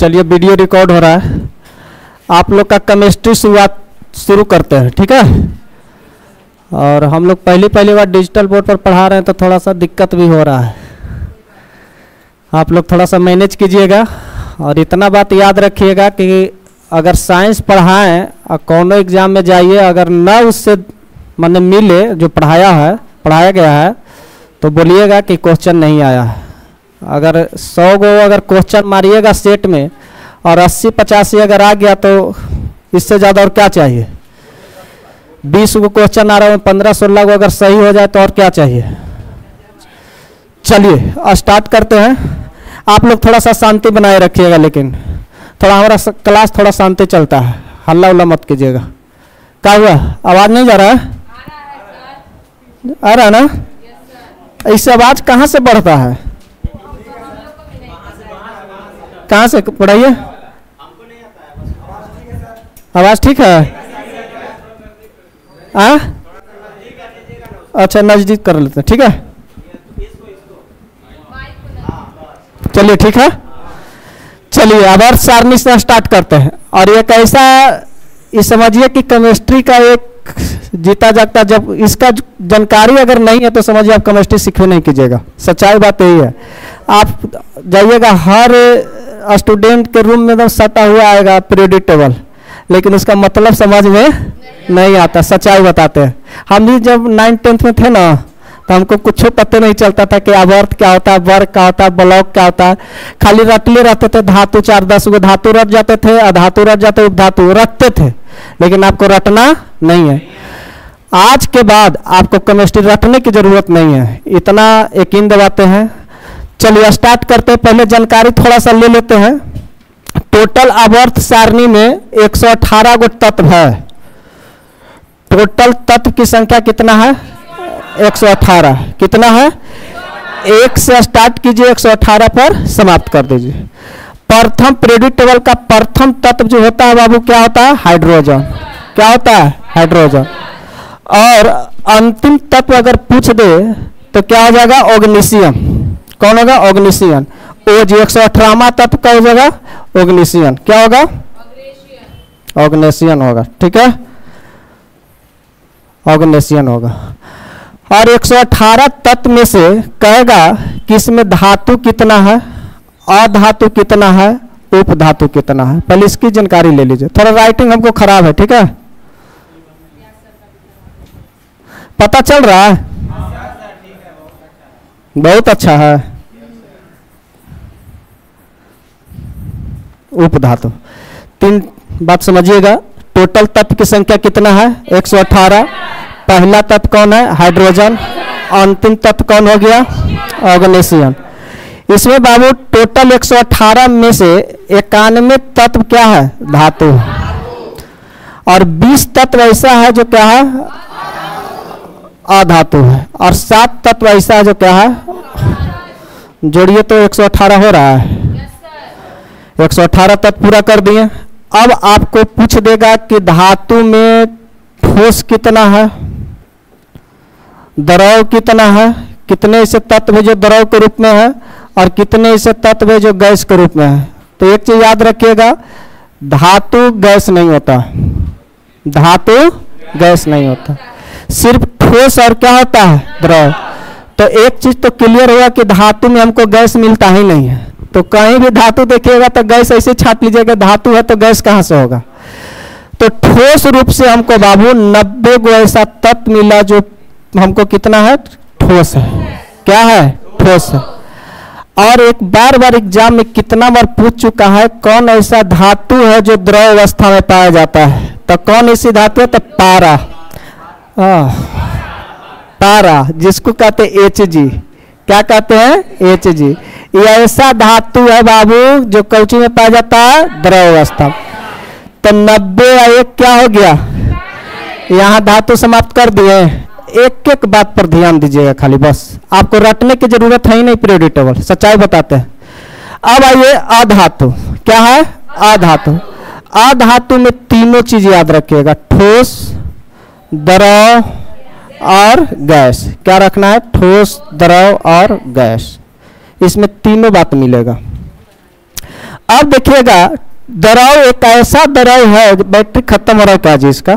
चलिए video record हो रहा है। आप लोग का केमिस्ट्री शुरू करते हैं, ठीक है। और हम लोग पहली बार डिजिटल बोर्ड पर पढ़ा रहे हैं तो थोड़ा सा दिक्कत भी हो रहा है। आप लोग थोड़ा सा मैनेज कीजिएगा और इतना बात याद रखिएगा कि अगर साइंस पढ़ाएं और कौन एग्जाम में जाइए, अगर न उससे मतलब मिले जो पढ़ाया गया है तो बोलिएगा कि क्वेश्चन नहीं आया है। अगर 100 गो अगर क्वेश्चन मारिएगा सेट में और 80-85 अगर आ गया तो इससे ज़्यादा और क्या चाहिए। 20 गो क्वेश्चन आ रहा है, 15-16 गो अगर सही हो जाए तो और क्या चाहिए। चलिए स्टार्ट करते हैं। आप लोग थोड़ा सा शांति बनाए रखिएगा, लेकिन थोड़ा हमारा क्लास थोड़ा शांति चलता है, हल्ला उल्ला मत कीजिएगा। क्या हुआ, आवाज़ नहीं जा रहा है? आ रहा है ना? इससे आवाज़ कहाँ से बढ़ता है? कहाँ से पढ़ाइए? आवाज़ ठीक है? अच्छा नज़दीक कर लेते हैं, ठीक है। चलिए ठीक है। चलिए आवर्त सारणी से स्टार्ट करते हैं। और एक ऐसा ये समझिए कि केमिस्ट्री का एक जीता जागता, जब इसका जानकारी अगर नहीं है तो समझिए आप केमिस्ट्री सीखने नहीं कीजिएगा। सच्चाई बात यही है। आप जाइएगा हर स्टूडेंट के रूम में एकदम सटा हुआ आएगा पीरियोडिक टेबल, लेकिन उसका मतलब समझ में नहीं आता। सच्चाई बताते हैं। हम भी जब 9th-10th में थे ना तो हमको कुछ पता नहीं चलता था कि आवर्त क्या होता है, वर्ग क्या होता है, ब्लॉक क्या होता है। खाली रटले रहते थे। धातु 4-10 गो धातु रट जाते थे, अधातु रट जाते, उपधातु रटते थे, लेकिन आपको रटना नहीं है। आज के बाद आपको केमिस्ट्री रटने की जरूरत नहीं है, इतना यकीन दिलाते हैं। चलिए स्टार्ट करते हैं। पहले जानकारी थोड़ा सा ले लेते हैं। टोटल आवर्त सारणी में 118 गो तत्व है। टोटल तत्व की संख्या कितना है? 118। कितना है? 1 से स्टार्ट कीजिए, 118 पर समाप्त कर दीजिए। प्रथम पीरियोडिक टेबल का प्रथम तत्व जो होता है बाबू क्या होता है? हाइड्रोजन। क्या होता है? हाइड्रोजन। और अंतिम तत्व अगर पूछ दे तो क्या हो जाएगा? ऑग्नीशियम। कौन होगा? ऑग्नीशियन। ओ जी 118वां तत्व का हो जाएगा ऑग्नीशियन। क्या होगा? ऑग्नीशियन होगा, ठीक है। ऑग्नीशियन होगा। और 118 तत्व में से कहेगा कि इसमें धातु कितना है, अधातु कितना है, उपधातु कितना है। पहले इसकी जानकारी ले लीजिए। थोड़ा राइटिंग हमको खराब है, ठीक है। पता चल रहा है? बहुत अच्छा है। उपधातु 3 बात समझिएगा। टोटल तत्व की संख्या कितना है? 118। पहला तत्व कौन है? हाइड्रोजन। अंतिम तत्व कौन हो गया? ऑग्नीशियन। इसमें बाबू टोटल 118 में से 91 तत्व क्या है? धातु। और 20 तत्व ऐसा है जो क्या है? अधातु है। और 7 तत्व ऐसा है जो क्या है? जोड़िए तो 118 हो रहा है। 118 तत्व पूरा कर दिए। अब आपको पूछ देगा कि धातु में ठोस कितना है, द्रव कितना है, कितने ऐसे तत्व है जो द्रव के रूप में है और कितने ऐसे तत्व है जो गैस के रूप में है। तो एक चीज याद रखिएगा, धातु गैस नहीं होता। धातु गैस नहीं होता, सिर्फ ठोस और क्या होता है? द्रव। तो एक चीज तो क्लियर हुआ कि धातु में हमको गैस मिलता ही नहीं है। तो कहीं भी धातु देखिएगा तो गैस ऐसे छाप लीजिएगा, धातु है तो गैस कहाँ से होगा। तो ठोस रूप से हमको बाबू 90 गो ऐसा तत्व मिला जो हमको कितना है? ठोस है। क्या है? ठोस है। और एक बार एग्जाम में कितना बार पूछ चुका है, कौन ऐसा धातु है जो द्रव अवस्था में पाया जाता है? तो कौन ऐसी धातु है? तो पारा। पारा, जिसको कहते हैं Hg। क्या कहते हैं? Hg। ये ऐसा धातु है बाबू जो कौची में पाया जाता है? द्रव अवस्था। तो 90 या 1 क्या हो गया? यहाँ धातु समाप्त कर दिए। एक एक बात पर ध्यान दीजिएगा खाली, बस आपको रटने की जरूरत है ही नहीं पीरियोडिक टेबल। सच्चाई बताते हैं। अब आइए अधातु। क्या है? अधातु। अधातु में तीनों चीज याद रखिएगा, ठोस, द्रव और गैस। क्या रखना है? ठोस, द्रव और गैस। इसमें तीनों बात मिलेगा। अब देखिएगा द्रव एक ऐसा द्रव है, बैटरी खत्म हो रहा है क्या जी इसका?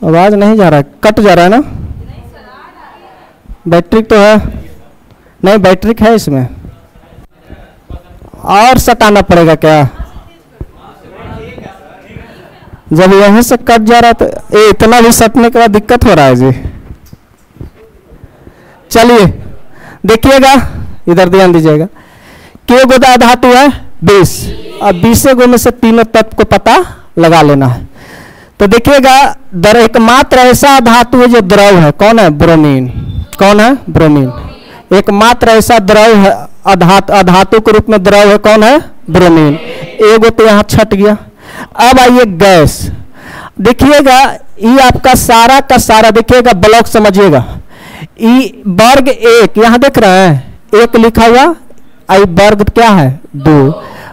आवाज नहीं जा रहा है, कट जा रहा है ना? बैटरी तो है नहीं, बैटरी है इसमें, और सटाना पड़ेगा क्या? जब यहीं से कट जा रहा है तो ये इतना भी सटने के बाद दिक्कत हो रहा है जी। चलिए देखिएगा, इधर ध्यान दीजिएगा। के गुदा धातु है 20, अब 20 गो में से तीनों तत्व को पता लगा लेना है। तो देखिएगा एकमात्र ऐसा धातु है जो द्रव है, कौन है? ब्रोमीन। कौन है? ब्रोमीन। एकमात्र ऐसा द्रव है, अधातु के रूप में द्रव है, कौन है? ब्रोमीन। एगो तो यहाँ छट गया। अब आइए गैस, देखिएगा ये आपका सारा का सारा देखिएगा, ब्लॉक समझिएगा। ई वर्ग 1 यहाँ देख रहे हैं, 1 लिखा हुआ, आई वर्ग क्या है? 2।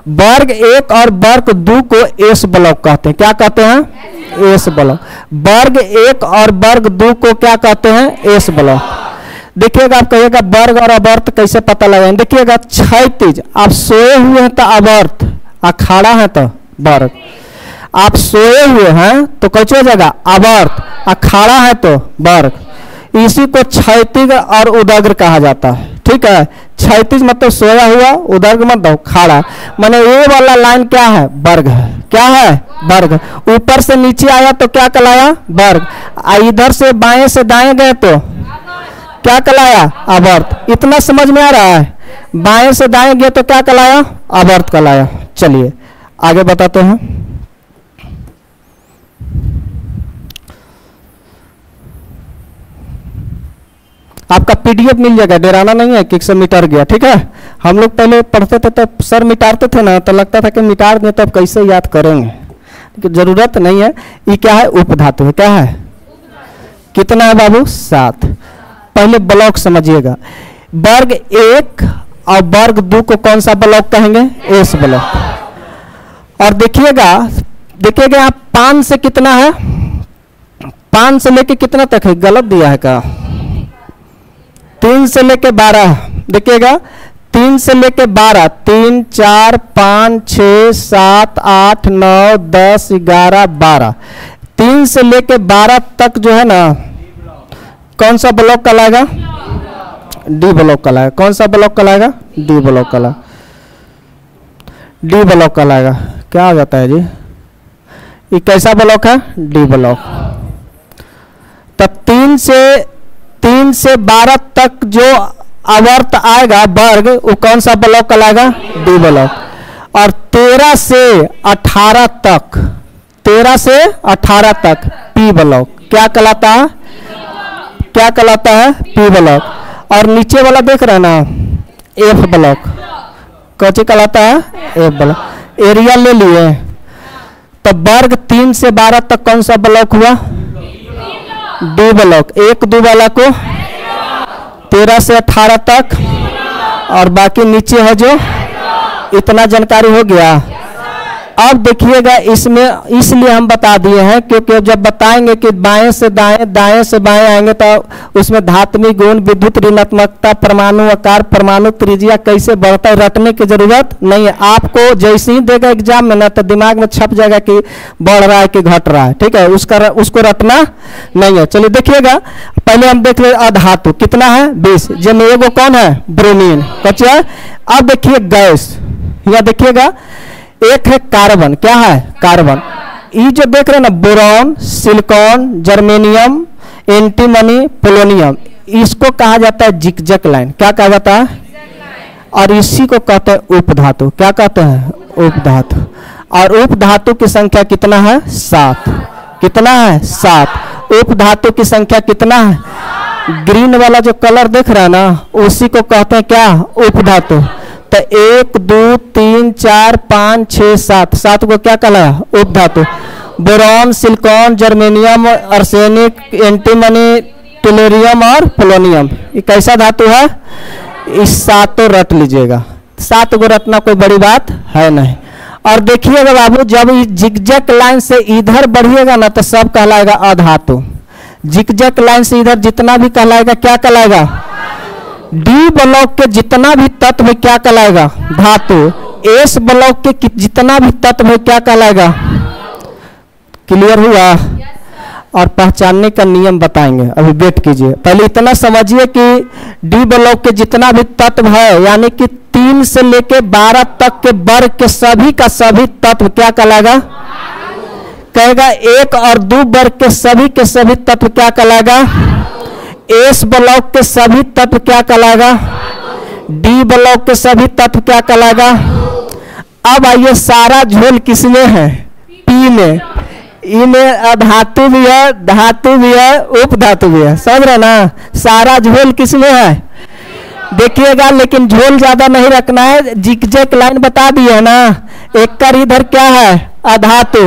वर्ग 1 और वर्ग 2 को एस ब्लॉक कहते हैं। क्या कहते हैं? S block. वर्ग 1 और वर्ग 2 को क्या कहते हैं? S block. देखिएगा, आप कहिएगा वर्ग और अवर्त कैसे पता लगाएंगे? देखिएगा क्षैतिज, आप सोए हुए हैं तो अवर्त, खड़ा है तो वर्ग। आप सोए हुए हैं तो कैसे हो जाएगा? अवर्त। खड़ा है तो वर्ग। इसी को क्षैतिज और उदग्र कहा जाता है। ठीक है, क्षैतिज मतलब सोया हुआ, उदग्र मतलब खड़ा। माने ये वाला लाइन क्या है? वर्ग है। क्या है? वर्ग। ऊपर से नीचे आया तो क्या कहलाया? वर्ग। इधर से बाएं से दाएं गए तो क्या कहलाया? अवर्त। इतना समझ में आ रहा है? बाएं से दाएं गए तो क्या कहलाया? अवर्त कहलाया। चलिए आगे बताते हैं। आपका पीडीएफ मिल जाएगा, डराना नहीं है कि से मिटार गया। ठीक है, हम लोग पहले पढ़ते थे तो सर मिटारते थे ना, तो लगता था कि मिटार दें तो अब कैसे याद करेंगे, लेकिन जरूरत नहीं है। ये क्या है? उपधातु है। क्या है? कितना है बाबू? 7। पहले ब्लॉक समझिएगा। वर्ग 1 और वर्ग 2 को कौन सा ब्लॉक कहेंगे? S block. और देखिएगा यहाँ 5 से कितना है? 5 से लेके कितना तक है? गलत दिया है क्या? 3 से लेके 12। देखिएगा 3 से लेके 12, 3, 4, 5, 6, 7, 8, 9, 10, 11, 12। 3 से लेके 12 तक जो है ना, कौन सा ब्लॉक कहलाएगा? डी ब्लॉक कहलाएगा। कौन सा ब्लॉक कहलाएगा? डी ब्लॉक कहलाएगा। डी ब्लॉक कहलाएगा। क्या आ जाता है जी? ये कैसा ब्लॉक है? D block. तब 3 से 12 तक जो आवर्त आएगा वर्ग, वो कौन सा ब्लॉक कहलाएगा? D block. और 13 से 18 तक, 13 से 18 तक पी ब्लॉक। क्या कहलाता है? क्या कहलाता है? P block. और नीचे वाला देख रहे हैं ना, एफ ब्लॉक। कौन कहलाता है? F block. एरिया ले लिए तो वर्ग 3 से 12 तक कौन सा ब्लॉक हुआ? D block. 1, 2 वाला को 13 से 18 तक, और बाकी नीचे है जो, इतना जानकारी हो गया। अब देखिएगा इसमें इसलिए हम बता दिए हैं क्योंकि जब बताएंगे कि बाएं से दाएं, दाएं से बाएं आएंगे तो उसमें धात्मिक गुण, विद्युत ऋणात्मकता, परमाणु आकार, परमाणु त्रिज्या कैसे बढ़ता है, रटने की जरूरत नहीं है। आपको जैसे ही देगा एग्जाम में ना, तो दिमाग में छप जाएगा कि बढ़ रहा है कि घट रहा है। ठीक है, उसको रटना नहीं है। चलिए देखिएगा, पहले हम देख रहे अधातु कितना है? 20, जिनमें एगो कौन है? ब्रोमीन। बच्चा अब देखिए गैस, यहाँ देखिएगा एक है कार्बन। क्या है? कार्बन। ये जो देख रहे हैं ना, boron, silicon, germanium, antimony, polonium, इसको कहा जाता है जिगजैग लाइन। क्या कहा जाता है? और इसी को कहते हैं उपधातु। क्या कहते हैं? उपधातु। और उपधातु की संख्या कितना है? 7। कितना है? 7। उपधातु की संख्या कितना है? ग्रीन वाला जो कलर देख रहा है ना, उसी को कहते हैं क्या? उपधातु। तो 1, 2, 3, 4, 5, 6, 7, 7 को क्या कहला? उपधातु। Boron, silicon, germanium, arsenic, antimony, tellurium और पोलोनियम, ये कैसा धातु है? इस 7 रट लीजिएगा। 7 को रटना कोई बड़ी बात है नहीं। और देखिएगा बाबू, जब जिगजैग लाइन से इधर बढ़िएगा ना, तो सब कहलाएगा अधातु। जिगजैग लाइन से इधर जितना भी कहलाएगा क्या कहलाएगा? डी ब्लॉक के जितना भी तत्व है क्या कहलाएगा? धातु। एस ब्लॉक के जितना भी तत्व है क्या कहलाएगा? क्लियर हुआ? और पहचानने का नियम बताएंगे, अभी वेट कीजिए। पहले इतना समझिए कि डी ब्लॉक के जितना भी तत्व है, यानी कि 3 से लेके 12 तक के वर्ग के सभी का सभी तत्व क्या कहलाएगा? कहेगा 1 और 2 वर्ग के सभी तत्व क्या कहलाएगा? एस ब्लॉक के सभी तत्व क्या कहलाएगा? डी ब्लॉक के सभी तत्व क्या कहलाएगा? अब आइए, सारा झोल किसमें है? पी में। ई में धातु भी है, धातु भी है, उपधातु भी है, समझ रहे ना? सारा झोल किसमें है? देखिएगा, लेकिन झोल ज्यादा नहीं रखना है, जिगजैग लाइन बता दिए ना। एक कर इधर क्या है? अधातु,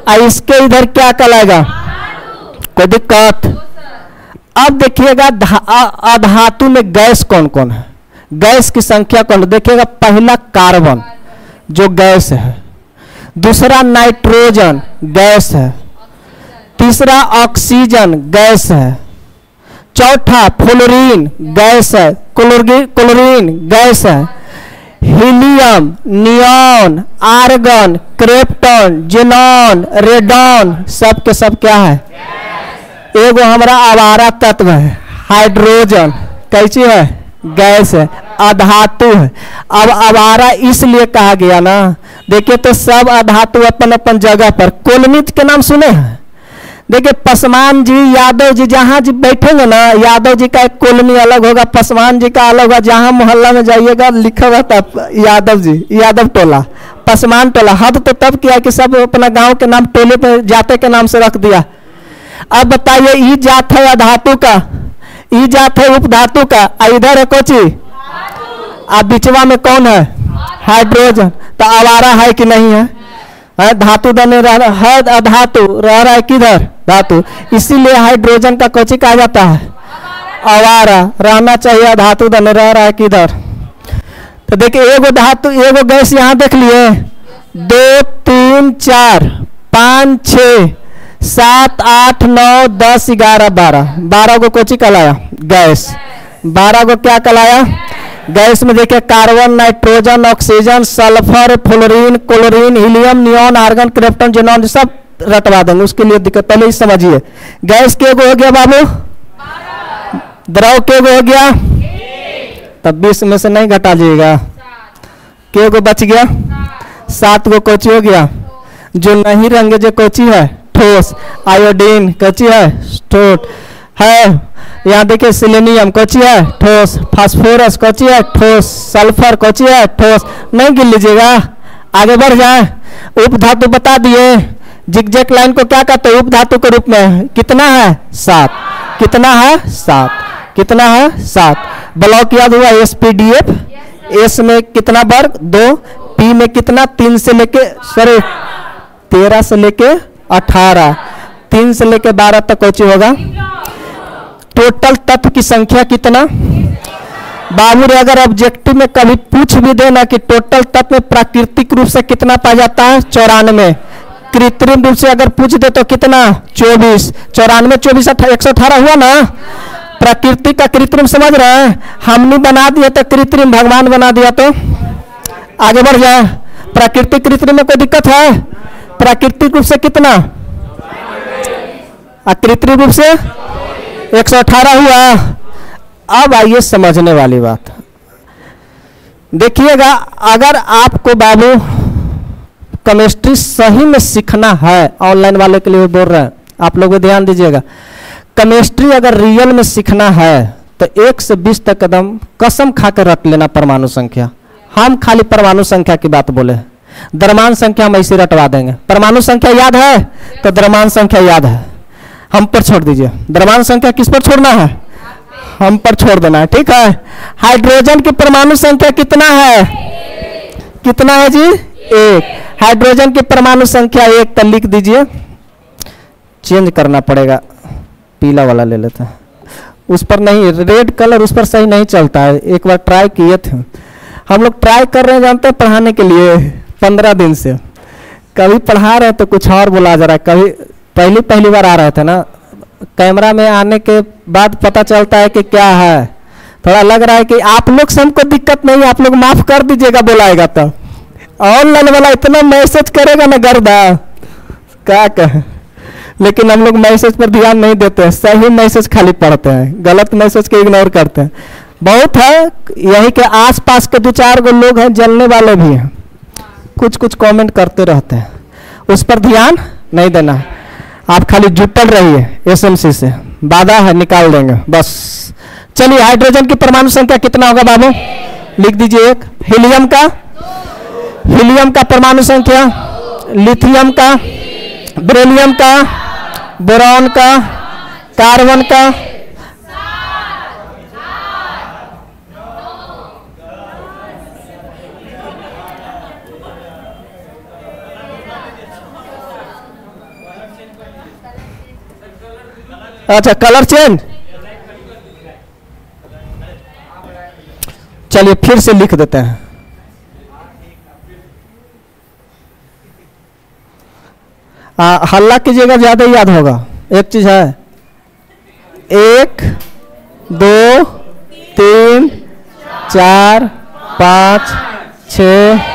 और इसके इधर क्या कहलाएगा? कोई दिक्कत? अब देखिएगा अधातु में गैस कौन कौन है? गैस की संख्या कौन? देखिएगा, पहला कार्बन जो गैस है, दूसरा नाइट्रोजन गैस है, तीसरा ऑक्सीजन गैस है, चौथा फ्लोरीन गैस है, क्लोरीन गैस है, helium, neon, argon, krypton, xenon, radon, सब के सब क्या है? एगो हमारा आवारा तत्व है हाइड्रोजन, कैसी है? गैस है, अधातु है। अब आवारा इसलिए कहा गया ना, देखिए तो सब अधातु अपन अपन जगह पर। कोलमित के नाम सुने हैं? देखिए पासवान जी, यादव जी, जहां जी बैठेंगे ना, यादव जी का एक कॉलोनी अलग होगा, पासवान जी का अलग होगा। जहां मोहल्ला में जाइएगा लिखा हुआ था यादव जी, यादव टोला, पासवान टोला। हद तो तब किया कि सब अपना गांव के नाम टोले पे जाते के नाम से रख दिया। अब बताइए, ई जात है अधातु का, ई जात है उपधातु का, इधर है कोची, अब बिचवा में कौन है? हाइड्रोजन। तो आवारा है कि नहीं है? धातु दने है, अधातु रह रहा है किधर? धातु। इसीलिए हाइड्रोजन का कोची कहा जाता है? आवारा। रहना चाहिए धातु दने, रह रहा है किधर? तो देखिए, एगो धातु, एगो गैस यहाँ देख लिए, 2 3 4 5 6 7 8 9 10 11 12, 12 को कोची कहलाया? गैस। 12 को क्या कहलाया? गैस में देखिए, carbon, nitrogen, oxygen, sulphur, fluorine, chlorine, helium, neon, argon, krypton, xenon, सब रटवा देंगे, उसके लिए दिक्कत पहले ही समझिए। गैस के गो हो गया बाबू? द्रव के गो हो गया? तब 20 में से नहीं घटा लीजिएगा। के गो बच गया? 7 गो कोची हो गया? जो नहीं रहेंगे जो कोची है? ठोस। आयोडीन कोची है? ठोस है। यहाँ देखिए, सिलेनियम कोची है? ठोस। फास्फोरस कोची है? ठोस। सल्फर कोची है? ठोस। नहीं गिन लीजिएगा, आगे बढ़ जाए। उपधातु बता दिए, जिगजैग लाइन को क्या कहते हैं? उपधातु के रूप में। कितना है? 7। कितना है? 7। कितना है? 7। ब्लॉक याद हुआ? SPDF। एस में कितना वर्ग? 2। पी में कितना? 3 से लेके 13 से लेके 18, 3 से लेके 12 तक कोची होगा? टोटल तत्व की संख्या कितना? बाबू रे, अगर ऑब्जेक्टिव में कभी पूछ भी देना कि टोटल तत्व में प्राकृतिक रूप से कितना पाया जाता है? 94। कृत्रिम रूप से अगर पूछ दे तो कितना? 24। 94 24 118 हुआ ना? प्राकृतिक का कृत्रिम समझ रहे हैं? हमने बना दिया तो कृत्रिम, भगवान बना दिया तो? आगे बढ़ जाए। प्राकृतिक कृत्रिम में कोई दिक्कत है? प्राकृतिक रूप से कितना? कृत्रिम रूप से 118 हुआ। अब आइए समझने वाली बात, देखिएगा, अगर आपको बाबू केमिस्ट्री सही में सीखना है, ऑनलाइन वाले के लिए बोल रहे हैं, आप लोग ध्यान दीजिएगा, केमिस्ट्री अगर रियल में सीखना है तो 1 से 20 तक कदम कसम खाकर रख लेना परमाणु संख्या। हम खाली परमाणु संख्या की बात बोले, द्रव्यमान संख्या हम ऐसे रटवा देंगे। परमाणु संख्या याद है तो द्रव्यमान संख्या याद है, हम पर छोड़ दीजिए। द्रव्यमान संख्या किस पर छोड़ना है? हम पर छोड़ देना है, ठीक है। हाइड्रोजन की परमाणु संख्या कितना है? कितना है जी? 1। हाइड्रोजन की परमाणु संख्या 1, तो लिख दीजिए। चेंज करना पड़ेगा, पीला वाला ले लेते हैं। उस पर नहीं, रेड कलर उस पर सही नहीं चलता है। एक बार ट्राई किए थे हम लोग, ट्राई कर रहे हैं जानते हैं, पढ़ाने के लिए 15 दिन से। कभी पढ़ा रहे तो कुछ और बोला जा रहा है, कभी पहली बार आ रहे थे ना, कैमरा में आने के बाद पता चलता है कि क्या है, थोड़ा लग रहा है कि आप लोग से हमको दिक्कत नहीं, आप लोग माफ कर दीजिएगा बोलाएगा तो। ऑनलाइन वाला इतना मैसेज करेगा ना गर्दा क्या कहे, लेकिन हम लोग मैसेज पर ध्यान नहीं देते हैं, सही मैसेज खाली पढ़ते हैं, गलत मैसेज के इग्नोर करते हैं। बहुत है यही के आसपास के 2-4 गो लोग हैं जलने वाले भी हैं, कुछ कुछ कमेंट करते रहते हैं, उस पर ध्यान नहीं देना। आप खाली जुटल रहिए, एसएमसी से वादा है निकाल देंगे बस। चलिए हाइड्रोजन की परमाणु संख्या कितना होगा बाबू, लिख दीजिए। 1 हीलियम का परमाणु संख्या, लिथियम का, बेरिलियम का, बोरॉन का, कार्बन का, अच्छा कलर चेंज। चलिए फिर से लिख देते हैं। हल्ला कीजिएगा, ज्यादा याद होगा। एक चीज है, 1 2 3 4 5 6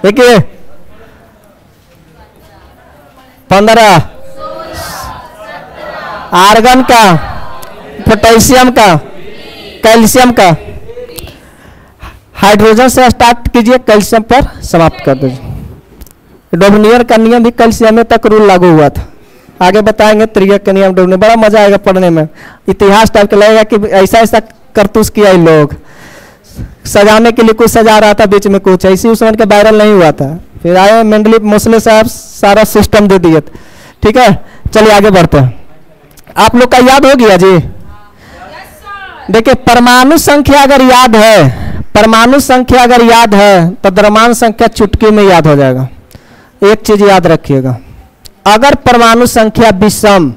देखिए 15 आर्गन का, पोटेशियम का, कैल्शियम का। हाइड्रोजन से स्टार्ट कीजिए, कैल्शियम पर समाप्त कर दीजिए। डोबनियर का नियम भी कैल्शियम तक रूल लागू हुआ था, आगे बताएंगे। त्रियक का नियम डोबनियर, बड़ा मजा आएगा पढ़ने में, इतिहास टाइप का लगेगा कि ऐसा ऐसा करतूस किया इन लोग, सजाने के लिए कुछ सजा रहा था बीच में, कुछ ऐसी उस समय के वायरल नहीं हुआ था। फिर आए मेंडली मोसले साहब, सारा सिस्टम दे दिए। ठीक है, चलिए आगे बढ़ते हैं। आप लोग का याद हो गया जी? देखिए परमाणु संख्या अगर याद है, परमाणु संख्या अगर याद है तो द्रव्यमान संख्या चुटकी में याद हो जाएगा। एक चीज याद रखिएगा, अगर परमाणु संख्या विषम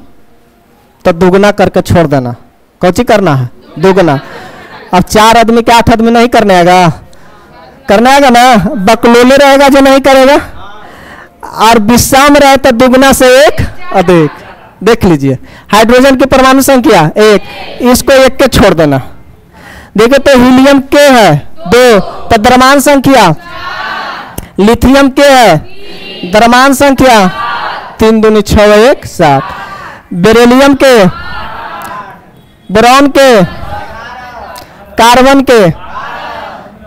तो दुगना करके छोड़ देना। कौची करना है? दुगना। अब 4 आदमी के 8 आदमी नहीं करने आएगा, करने आएगा ना, बकलोले रहेगा जो नहीं करेगा। और विषम रहे तो दुगना से 1 अधिक। देख लीजिए हाइड्रोजन की परमाणु संख्या 1, इसको 1 के छोड़ देना। देखो तो हीलियम के है 2, तो द्रव्यमान संख्या, लिथियम के है द्रव्यमान संख्या 3 दूनी 6 1 7, बेरिलियम के, बोरॉन के, कार्बन के।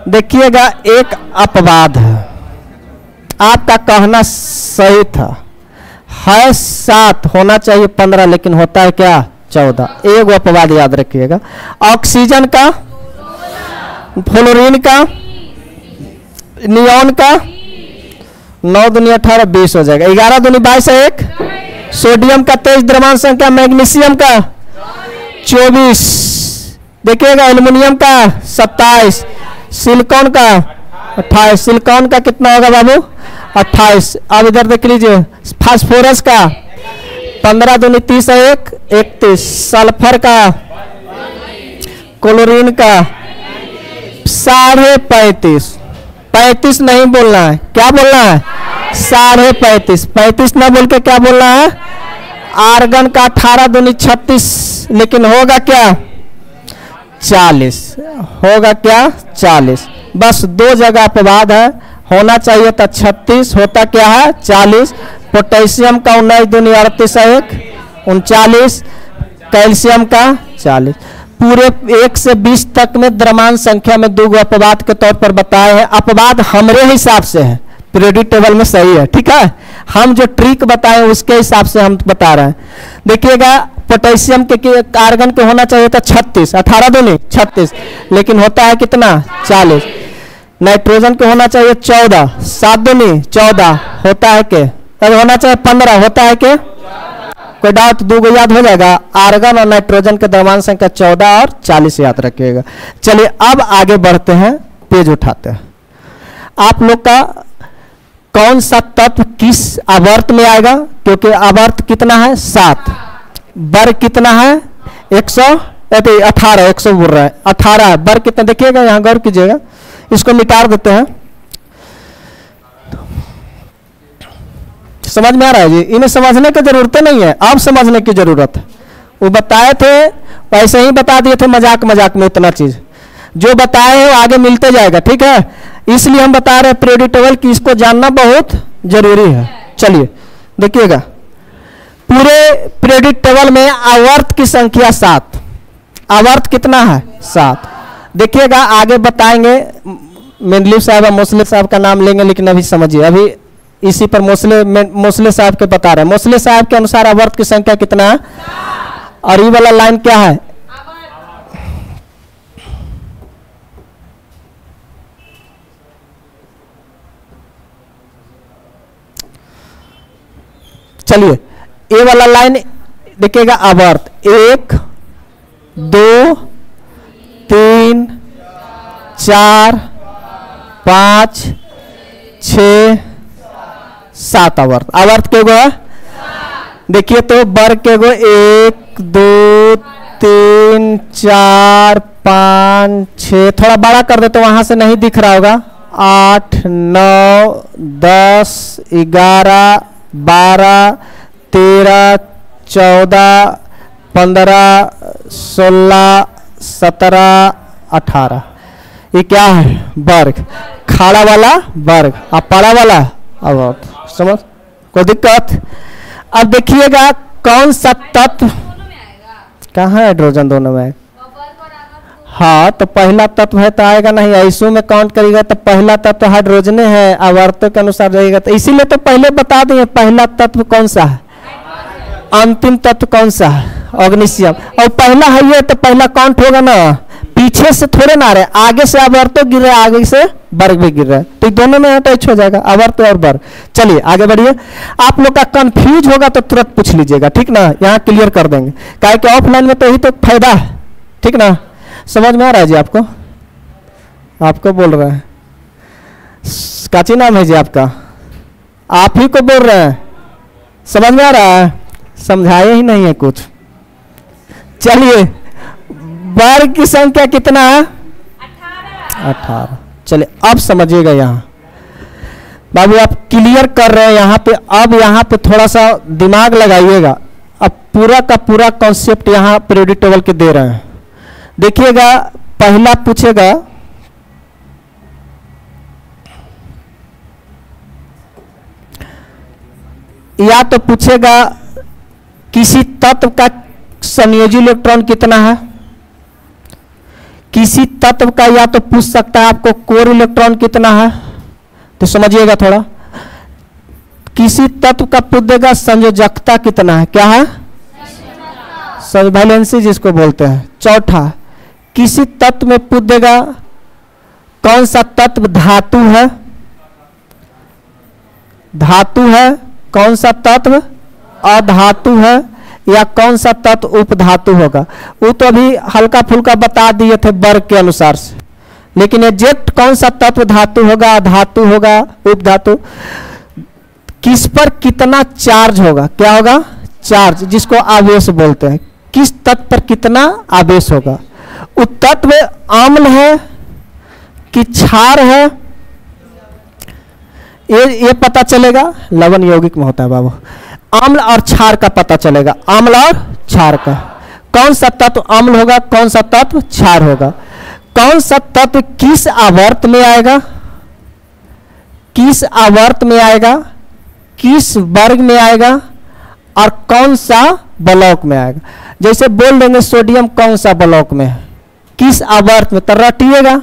देखिएगा एक अपवाद है, आपका कहना सही था, है 7 होना चाहिए 15, लेकिन होता है क्या 14। एक अपवाद याद रखिएगा, ऑक्सीजन का, फ्लोरीन का, नियॉन का 9 दूनी 18 20 हो जाएगा। 11 दूनी 22 1, सोडियम का 23 द्रव्यमान संख्या, मैग्नीशियम का 24, देखिएगा एल्युमिनियम का 27, सिलिकॉन का 28। सिलिकॉन का कितना होगा बाबू? 28। अब इधर देख लीजिए, फास्फोरस का 15 दूनी 30 1 31, सल्फर का, क्लोरीन का 35.5, 35 नहीं बोलना है, क्या बोलना है? 35.5। 35 ना बोल के क्या बोलना है? आर्गन का 18 दूनी 36, लेकिन होगा क्या 40, होगा क्या 40। बस 2 जगह अपवाद है, होना चाहिए था 36, होता क्या है 40। पोटेशियम का 19 दूनी 38 1 39, कैल्शियम का 40। पूरे 1 से 20 तक में द्रव्यमान संख्या में 2 अपवाद के तौर पर बताए हैं। अपवाद हमारे हिसाब से है, पीरियोडिक टेबल में सही है, ठीक है। हम जो ट्रिक बताए उसके हिसाब से हम बता रहे हैं। देखिएगा पोटेशियम के आर्गन के होना चाहिए था 36, 18 दूनी 36, लेकिन होता है कितना 40। नाइट्रोजन के होना चाहिए 14, 7 दूनी 14, होता है के? अब होना चाहिए 15, होता है के? कोई डाउट? 2 याद हो जाएगा, आर्गन और नाइट्रोजन के द्रव्यमान संख्या 14 और 40 याद रखिएगा। चलिए अब आगे बढ़ते हैं, पेज उठाते हैं। आप लोग का कौन सा तत्व किस आवर्त में आएगा? क्योंकि आवर्त कितना है 7, वर्ग कितना है 118, 100 बोल रहा है 18, वर्ग कितना? देखिएगा यहाँ गौर कीजिएगा, इसको मिटा देते हैं। समझ में आ रहा है जी? इन्हें समझने की जरूरत नहीं है, अब समझने की जरूरत है। वो बताए थे वैसे ही बता दिए थे, मजाक मजाक में इतना चीज जो बताए हैं वो आगे मिलते जाएगा, ठीक है। इसलिए हम बता रहे हैं पीरियोडिक टेबल की, इसको जानना बहुत जरूरी है। चलिए देखिएगा, पूरे पीरियोडिक टेबल में आवर्त की संख्या 7, आवर्त कितना है 7। देखिएगा आगे बताएंगे, मेंडलीव साहब और मोसले साहब का नाम लेंगे, लेकिन अभी समझिए, अभी इसी पर मोसले साहब के बता रहे हैं। मोसले साहब के अनुसार आवर्त की संख्या कितना है, और ये वाला लाइन क्या है, चलिए ये वाला लाइन देखिएगा, आवर्त 1 2 3 4 5 6 7 आवर्त, आवर्त के गो है देखिए तो वर्ग के गो 1 2 3 4 5 6, थोड़ा बड़ा कर दे तो वहां से नहीं दिख रहा होगा, 8 9 10 11 12 13 14 15 16 17 18, ये क्या है वर्ग, खाड़ा वाला वर्ग और पाड़ा वाला आवर्त। समझ, कोई दिक्कत? अब देखिएगा कौन सा तत्व कहाँ है, हाइड्रोजन दोनों में, हाँ तो पहला तत्व है तो आएगा नहीं, ऐसू में काउंट करेगा तो पहला तत्व हाइड्रोजन है, आवर्तों के अनुसार रहेगा, तो इसीलिए तो पहले बता दिए पहला तत्व कौन सा है, अंतिम तत्व कौन सा है, ऑग्निशियम। और पहला है ये तो पहला काउंट होगा ना, पीछे से थोड़े ना रहे, आगे से आवर्त गिर रहा है, आगे से वर्ग भी गिर रहा है, तो दोनों में अटैच हो जाएगा आवर्त और वर्ग। चलिए आगे बढ़िए, आप लोग का कंफ्यूज होगा तो तुरंत पूछ लीजिएगा, ठीक ना, यहाँ क्लियर कर देंगे, काहे कि ऑफलाइन में तो यही तो फायदा है, ठीक ना। समझ में आ रहा है जी आपको? आपको बोल रहे हैं, काची नाम है जी आपका, आप ही को बोल रहे हैं, समझ में आ रहा है? समझाए ही नहीं है कुछ। चलिए वर्ग की संख्या कितना है, 18। चलिए अब समझिएगा, यहाँ बाबू आप क्लियर कर रहे हैं यहाँ पे, अब यहाँ पे थोड़ा सा दिमाग लगाइएगा, अब पूरा का पूरा कॉन्सेप्ट यहाँ पीरियोडिक टेबल के दे रहे हैं। देखिएगा पहला पूछेगा, या तो पूछेगा किसी तत्व का संयोजी इलेक्ट्रॉन कितना है, किसी तत्व का या तो पूछ सकता है आपको कोर इलेक्ट्रॉन कितना है, तो समझिएगा थोड़ा, किसी तत्व का पूछ देगा संयोजकता कितना है, क्या है, वैलेंसी जिसको बोलते हैं। चौथा किसी तत्व में पूछ देगा कौन सा तत्व धातु है, धातु है, कौन सा तत्व अधातु है, या कौन सा तत्व उपधातु होगा। वो तो अभी हल्का फुल्का बता दिए थे वर्ग के अनुसार से, लेकिन एग्जैक्ट कौन सा तत्व धातु होगा, धातु होगा, उपधातु, किस पर कितना चार्ज होगा, क्या होगा, चार्ज, जिसको आवेश बोलते हैं, किस तत्व पर कितना आवेश होगा, वो तत्व अम्ल है कि क्षार है, ये पता चलेगा, लवण यौगिक में होता है बाबू, अम्ल और क्षार का पता चलेगा, अम्ल और क्षार का, कौन सा तत्व अम्ल होगा, कौन सा तत्व क्षार होगा, कौन सा तत्व किस आवर्त में आएगा, किस आवर्त में आएगा, किस वर्ग में आएगा, और कौन सा ब्लॉक में आएगा। जैसे बोल देंगे सोडियम कौन सा ब्लॉक में है, किस आवर्त में, तो रटिएगा,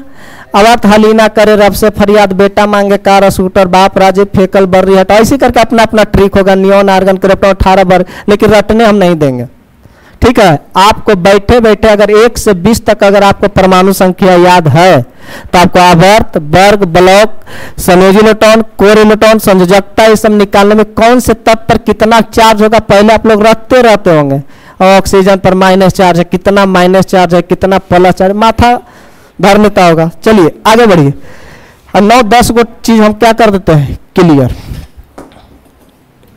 आवर्त हलीना करे रब से फरियाद, बेटा मांगे कार स्कूटर, बाप राजे फेकल बर्री हटा, ऐसी करके अपना अपना ट्रिक होगा, नियॉन आर्गन क्रिप्टॉन 18 वर्ग, लेकिन रटने हम नहीं देंगे, ठीक है। आपको बैठे बैठे अगर 1 से 20 तक अगर आपको परमाणु संख्या याद है तो आपको आवर्त, वर्ग, ब्लॉक, संयोजी इलेक्ट्रॉन, कोर इलेक्ट्रॉन, संयोजकता, ये सब निकालने में कौन से तत्व पर कितना चार्ज होगा पहले आप लोग रखते रहते होंगे। ऑक्सीजन पर माइनस चार्ज है, कितना माइनस चार्ज है, कितना प्लस चार्ज, माथा भर लेता होगा। चलिए आगे बढ़िए, और 9-10 गो चीज हम क्या कर देते हैं क्लियर।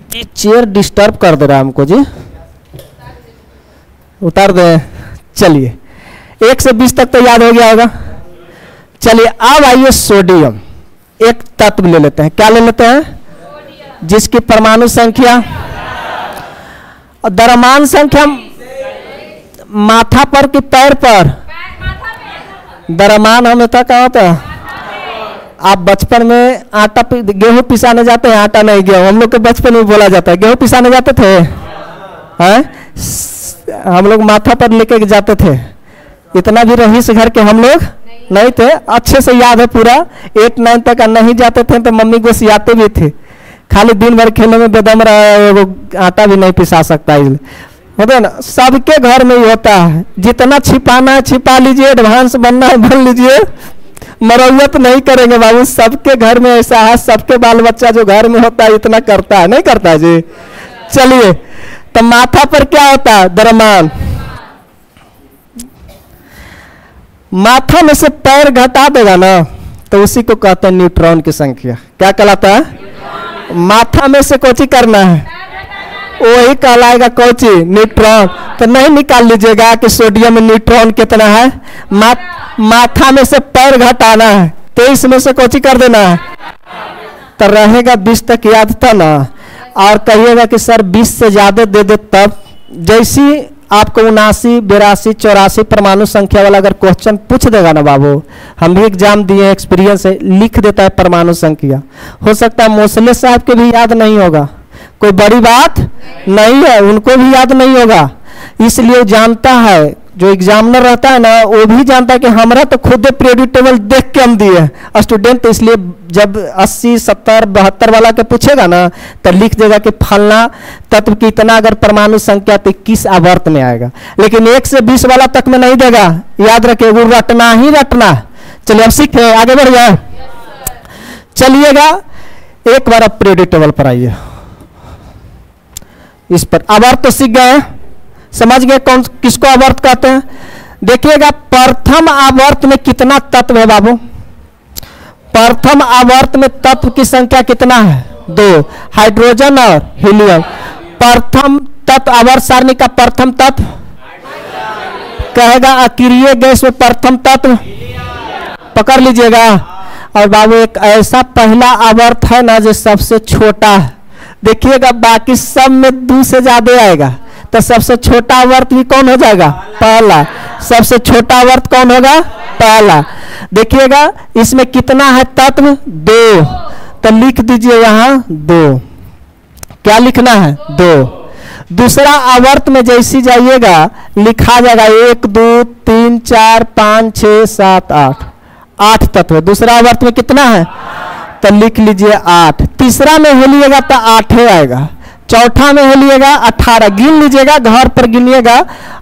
ये चेयर डिस्टर्ब कर दे रहा है हमको जी, उतार दे। चलिए 1 से 20 तक तो याद हो गया होगा। चलिए अब आइए सोडियम, एक तत्व ले लेते हैं। क्या ले लेते हैं? जिसकी परमाणु संख्या और द्रव्यमान संख्या माथा पर कि पैर पर? द्रव्यमान हमेशा कहाँ होता है? आप बचपन में आटा गेहूं पिसाने जाते हैं, आटा नहीं गेहूं, हम लोग के बचपन में बोला जाता है गेहूं पिसाने जाते थे हैं? हम लोग माथा पर लेके जाते थे। इतना भी रईस घर के हम लोग नहीं थे, अच्छे से याद है पूरा। 8-9 तक नहीं जाते थे तो मम्मी को सियाते भी थे, खाली दिन भर खेलने में बेदम रहा, वो आटा भी नहीं पिसा सकता। होता है ना, सबके घर में ही होता है। जितना छिपाना है छिपा लीजिए, एडवांस बनना है बन लीजिए, मरम्मत नहीं करेंगे बाबू। सबके घर में ऐसा है, सबके बाल बच्चा जो घर में होता है इतना करता है, नहीं करता है जी। चलिए, तो माथा पर क्या होता है? द्रव्यमान। माथा में से पैर घटा देगा ना तो उसी को कहते हैं न्यूट्रॉन की संख्या। क्या कहलाता है? माथा में से कोची करना है, वही कहलाएगा कोची? न्यूट्रॉन। तो नहीं निकाल लीजिएगा कि सोडियम में न्यूट्रॉन कितना है। माथा में से पैर घटाना है, 23 में से कोची कर देना है, तो रहेगा 20 तक। याद था ना? और कहिएगा कि सर 20 से ज्यादा दे दे तब। जैसी आपको 79, 82, 84 परमाणु संख्या वाला अगर क्वेश्चन पूछ देगा ना बाबू, हम भी एग्जाम दिए, एक्सपीरियंस है, लिख देता है परमाणु संख्या। हो सकता है मोसले साहब के भी याद नहीं होगा, कोई बड़ी बात नहीं है, उनको भी याद नहीं होगा। इसलिए जानता है, जो एग्जामिनर रहता है ना वो भी जानता है कि हमारा तो खुद पीरियोडिक टेबल देख के हम दिए स्टूडेंट। इसलिए जब 80, 70, 72 वाला के पूछेगा ना तो लिख देगा कि फलना तत्व की इतना अगर परमाणु संख्या तो 21 आवर्त में आएगा। लेकिन 1 से 20 वाला तक में नहीं देगा, याद रखिए, वो रटना ही रटना। चलिए अब सीखे, आगे बढ़ जाए। चलिएगा एक बार अब पीरियोडिक टेबल पर आइए। इस पर आवर्त तो सीख गए, समझ गए कौन किसको आवर्त कहते हैं। देखिएगा प्रथम आवर्त में कितना तत्व है बाबू? प्रथम आवर्त में तत्व की संख्या कितना है? 2, हाइड्रोजन और हीलियम। प्रथम तत्व आवर्त सारणी का प्रथम तत्व कहेगा अक्रिय गैस में प्रथम तत्व, पकड़ लीजिएगा। और बाबू एक ऐसा पहला आवर्त है ना जो सबसे छोटा है, देखिएगा बाकी सब में 2 से ज्यादा आएगा, तो सबसे छोटा आवर्त भी कौन हो जाएगा? पहला। सबसे छोटा आवर्त कौन होगा? पहला। देखिएगा इसमें कितना है तत्व? 2, तो लिख दीजिए यहाँ 2। क्या लिखना है? 2। दूसरा आवर्त में जैसी जाइएगा लिखा जाएगा 1, 2, 3, 4, 5, 6, 7, 8। 8 तत्व। दूसरा आवर्त में कितना है? तो लिख लीजिए 8। तीसरा में हेलिएगा तो 8 आएगा। चौथा में हेलिएगा 18, गिन लीजिएगा, घर पर गिनिएगा।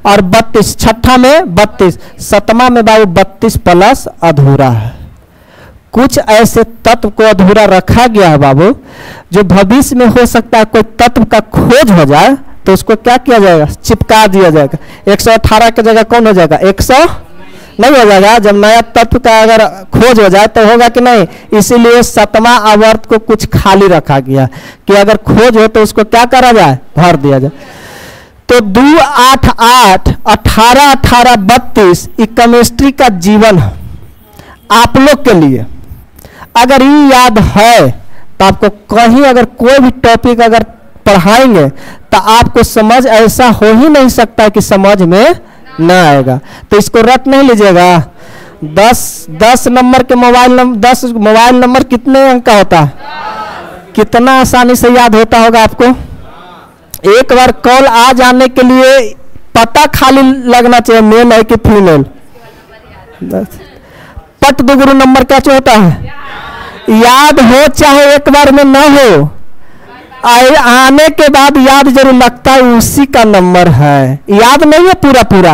और 32, छठा में 32, सतमा में बाबू 32 प्लस अधूरा है। कुछ ऐसे तत्व को अधूरा रखा गया है बाबू, जो भविष्य में हो सकता है कोई तत्व का खोज हो जाए तो उसको क्या किया जाएगा? चिपका दिया जाएगा। 118 की जगह कौन हो जाएगा? 100 नहीं हो जाएगा। जब नया तत्व का अगर खोज हो जाए तो होगा कि नहीं। इसीलिए 7वां आवर्त को कुछ खाली रखा गया कि अगर खोज हो तो उसको क्या करा जाए? भर दिया जाए। तो 2, 8, 8, 18, 18, 32 ये केमिस्ट्री का जीवन है आप लोग के लिए। अगर ये याद है तो आपको कहीं अगर कोई भी टॉपिक अगर पढ़ाएंगे तो आपको समझ ऐसा हो ही नहीं सकता कि समझ में ना आएगा। तो इसको रट नहीं लीजिएगा। 10 नंबर के मोबाइल नंबर, 10 मोबाइल नंबर कितने अंक का होता है? कितना आसानी से याद होता होगा आपको। एक बार कॉल आ जाने के लिए पता खाली लगना चाहिए मेल है कि फीमेल। पट दुगुरु नंबर क्या होता है? याद हो चाहे एक बार में ना हो, आने के बाद याद जरूर लगता है उसी का नंबर है। याद नहीं है पूरा पूरा,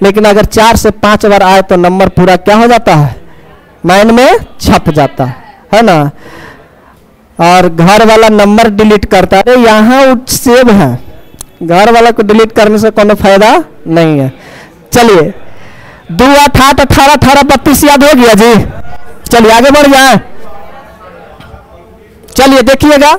लेकिन अगर 4 से 5 बार आए तो नंबर पूरा क्या हो जाता है? माइंड में छप जाता है ना। और घर वाला नंबर डिलीट करता है, यहाँ सेव है, घर वाला को डिलीट करने से कोई फायदा नहीं है। चलिए 2, 8, 8, 18, 18, 32 याद हो गया जी। चलिए आगे बढ़ जाए। चलिए देखिएगा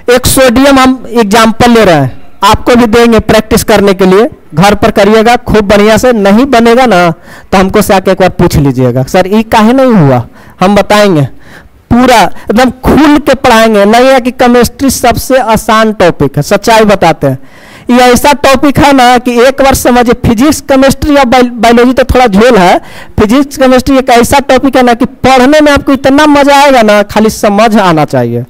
एक सोडियम हम एग्जाम्पल ले रहे हैं। आपको भी देंगे प्रैक्टिस करने के लिए, घर पर करिएगा खूब बढ़िया से। नहीं बनेगा ना तो हमको से आके एक बार पूछ लीजिएगा, सर ये काहे नहीं हुआ, हम बताएंगे, पूरा एकदम खुल के पढ़ाएंगे। नहीं है कि केमिस्ट्री सबसे आसान टॉपिक है, सच्चाई बताते हैं। ये ऐसा टॉपिक है ना कि एक बार समझिए, फिजिक्स केमिस्ट्री या बायोलॉजी तो थोड़ा झोल है, फिजिक्स केमिस्ट्री एक ऐसा टॉपिक है ना कि पढ़ने में आपको इतना मजा आएगा ना, खाली समझ आना चाहिए।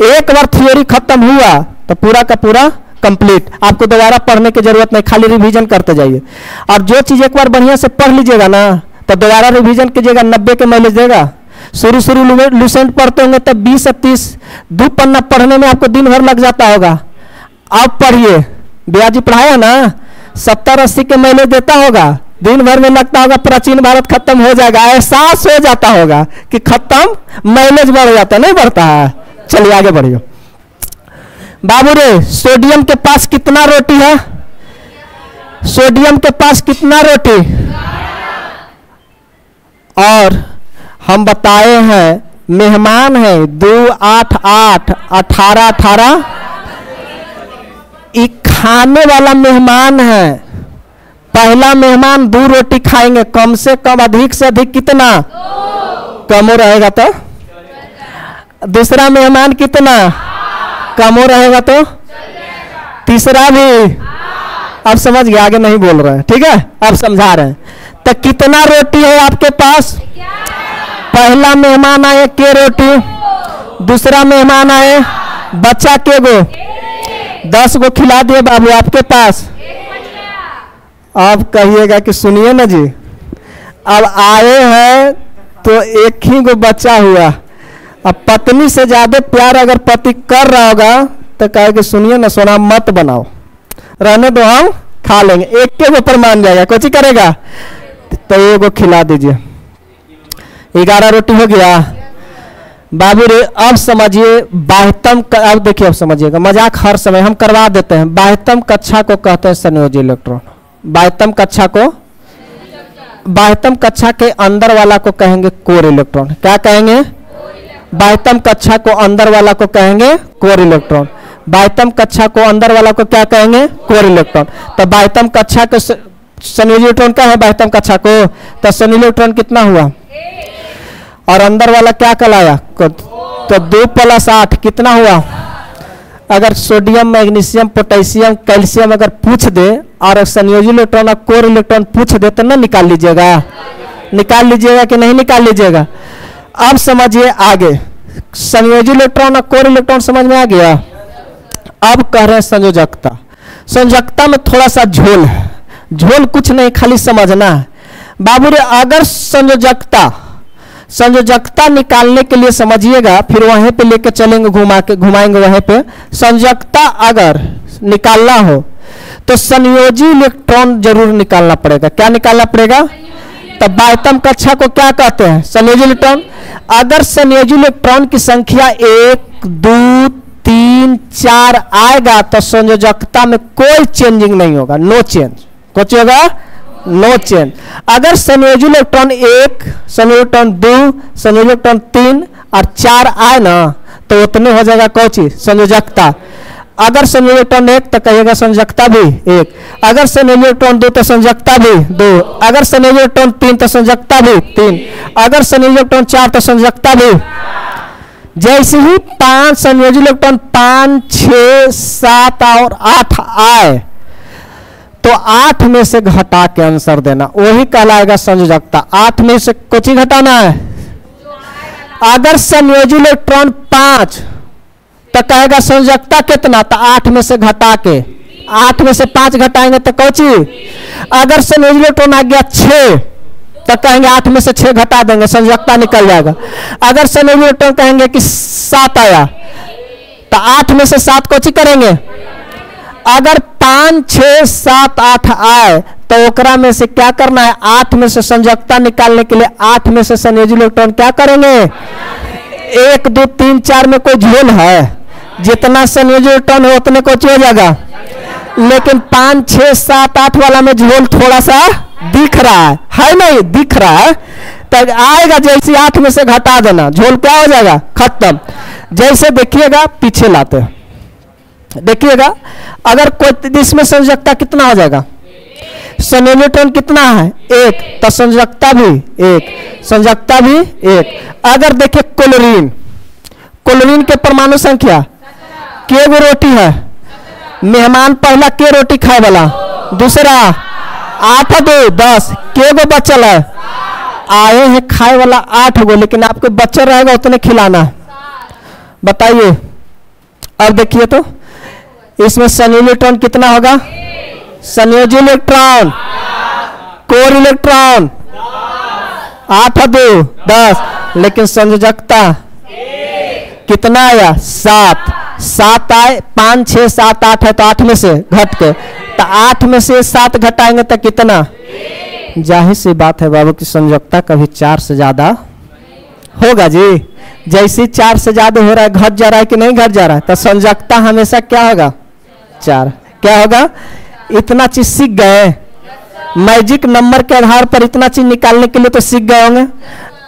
एक बार थ्योरी खत्म हुआ तो पूरा का पूरा कंप्लीट, आपको दोबारा पढ़ने की जरूरत नहीं, खाली रिवीजन करते जाइए। और जो चीज एक बार बढ़िया से पढ़ लीजिएगा ना तो दोबारा रिवीजन कीजिएगा, 90 के माइलेज देगा। शुरू लूसेंट पढ़ते होंगे तब 20 से 30 दो पन्ना पढ़ने में आपको दिन भर लग जाता होगा। अब पढ़िए, ब्याजी पढ़ाया ना, 70-80 के माइलेज देता होगा, दिन भर में लगता होगा प्राचीन भारत खत्म हो जाएगा, एहसास हो जाता होगा कि खत्म, माइलेज बढ़ जाता, नहीं बढ़ता है। चलिए आगे बढ़िए। बाबू रे, सोडियम के पास कितना रोटी है? सोडियम के पास कितना रोटी? और हम बताए हैं मेहमान है 2 8 8 18 18, ये खाने वाला मेहमान है। पहला मेहमान 2 रोटी खाएंगे, कम से कम, अधिक से अधिक कितना? 2। कम रहेगा तो? दूसरा मेहमान कितना? कम रहेगा तो? तीसरा भी? अब समझ गया, आगे नहीं बोल रहे हैं, ठीक है, अब समझा रहे हैं। तो कितना रोटी है आपके पास? पहला मेहमान आए के रोटी, दूसरा मेहमान आए, बच्चा के गो? 10 गो खिला दिए बाबू आपके पास। अब कहिएगा कि सुनिए ना जी, अब आए हैं तो एक ही गो बच्चा हुआ। अब पत्नी से ज्यादा प्यार अगर पति कर रहा होगा तो कहे कि सुनिए ना सोना, मत बनाओ, रहने दो, हम खा लेंगे। एक के ऊपर मान जाएगा, कुछ ही करेगा तो एगो खिला दीजिए। 11 रोटी हो गया बाबू रे। अब समझिए बाह्यतम, अब देखिए, अब समझिएगा, मजाक हर समय हम करवा देते हैं। बाह्यतम कक्षा को कहते हैं संयोजी इलेक्ट्रॉन। बाह्यतम कक्षा को, बाह्यतम कक्षा के अंदर वाला को कहेंगे कोर इलेक्ट्रॉन। क्या कहेंगे? बाह्यतम कक्षा को अंदर वाला को कहेंगे कोर इलेक्ट्रॉन। बाह्यतम कक्षा को अंदर वाला को क्या कहेंगे? Core electron. तो बाह्यतम कक्षा के संयोजी इलेक्ट्रॉन क्या है? बाह्यतम कक्षा को, तो संयोजी इलेक्ट्रॉन कितना हुआ? और अंदर वाला क्या कहलाया? तो 2 + 8 कितना हुआ? अगर सोडियम, मैग्नीशियम, पोटेशियम, कैल्शियम अगर पूछ दे और संयोजी इलेक्ट्रॉन और कोर इलेक्ट्रॉन पूछ दे तो ना निकाल लीजिएगा? निकाल लीजिएगा कि नहीं निकाल लीजिएगा? अब समझिए आगे, संयोजी इलेक्ट्रॉन और कोर इलेक्ट्रॉन समझ में आ गया। अब कह रहे हैं संयोजकता। संयोजकता में थोड़ा सा झोल है, झोल कुछ नहीं, खाली समझना है बाबू रे। अगर संयोजकता निकालने के लिए समझिएगा, फिर वहीं पे लेके चलेंगे, घुमाएंगे वहीं पे। संयोजकता अगर निकालना हो तो संयोजी इलेक्ट्रॉन जरूर निकालना पड़ेगा। क्या निकालना पड़ेगा? तब बाह्यतम कक्षा को क्या कहते हैं? संयोजी इलेक्ट्रॉन। अगर संयोजी इलेक्ट्रॉन की संख्या 1 2 3 4 आएगा तो संयोजकता में कोई चेंजिंग नहीं होगा, नो चेंज। कुछ होगा? No change. अगर संयोजी इलेक्ट्रॉन 1, संयोजी इलेक्ट्रॉन 2, संयोजी इलेक्ट्रॉन 3 और 4 आए ना तो उतने हो जाएगा कौची? संयोजकता। अगर संयोजी इलेक्ट्रॉन 1 तो कहिएगा संयोजकता भी 1। अगर संयोजी इलेक्ट्रॉन 2 तो संयोजकता भी 2। अगर संयोजी इलेक्ट्रॉन 3 तो संयोजकता भी 3। अगर संयोजी इलेक्ट्रॉन 4 तो संयोजकता भी। जैसे ही 5 संयोजी इलेक्ट्रॉन 5 6 7 और 8 आए तो 8 में से घटा के आंसर देना, वही कहलाएगा संयोजकता। 8 में से कुछ ही घटाना है। अगर संयोजी इलेक्ट्रॉन 5 तो कहेगा संयोजकता कितना? तो 8 में से घटा के, 8 में से 5 घटाएंगे तो कौची? अगर संयोजी इलेक्ट्रॉन आ गया 6 तो कहेंगे 8 में से 6 घटा देंगे, संयोजकता निकल जाएगा। अगर संयोजी इलेक्ट्रॉन कहेंगे कि 7 आया तो 8 में से 7 कौची करेंगे? अगर 5 6 7 8 आए तो ओकरा में से क्या करना है? 8 में से संयोजकता निकालने के लिए 8 में से संयोजी इलेक्ट्रॉन क्या करेंगे? 1 2 3 4 में कोई झोल है? जितना संयोजी इलेक्ट्रॉन है उतने को हो जाएगा। लेकिन 5 6 7 8 वाला में झोल थोड़ा सा दिख रहा है नहीं? दिख रहा है तो आएगा, जैसे 8 में से घटा देना, झोल क्या हो जाएगा? खत्म। जैसे देखिएगा, पीछे लाते हैं, देखिएगा, अगर कोई इसमें संयोजकता कितना हो जाएगा, संयोजी इलेक्ट्रॉन कितना है 1, तो संयोजकता भी 1, संयोजकता भी 1। अगर देखें क्लोरीन, क्लोरीन के परमाणु संख्या के गो रोटी है, मेहमान पहला के रोटी खाए वाला, दूसरा 8 2 10, के गो बचल है, आए हैं खाए वाला 8 गो, लेकिन आपको बच्चा रहेगा उतने खिलाना। बताइए, अब देखिए तो इसमें संयोजी इलेक्ट्रॉन कितना होगा, संयोजी इलेक्ट्रॉन, कोर इलेक्ट्रॉन 8 2 10, लेकिन संयोजकता कितना आया 7, 7 आए, 5 6 7 8 है, तो 8 में से घट के, तो 8 में से 7 घटाएंगे तो कितना, जाहिर सी बात है बाबू की संयोजकता कभी 4 से ज्यादा होगा जी। जैसे 4 से ज्यादा हो रहा है, घट जा रहा है कि नहीं घट जा रहा है, तो संयोजकता हमेशा क्या होगा 4। क्या होगा, इतना चीज सीख गए, मैजिक नंबर के आधार पर इतना चीज निकालने के लिए तो सीख गए होंगे।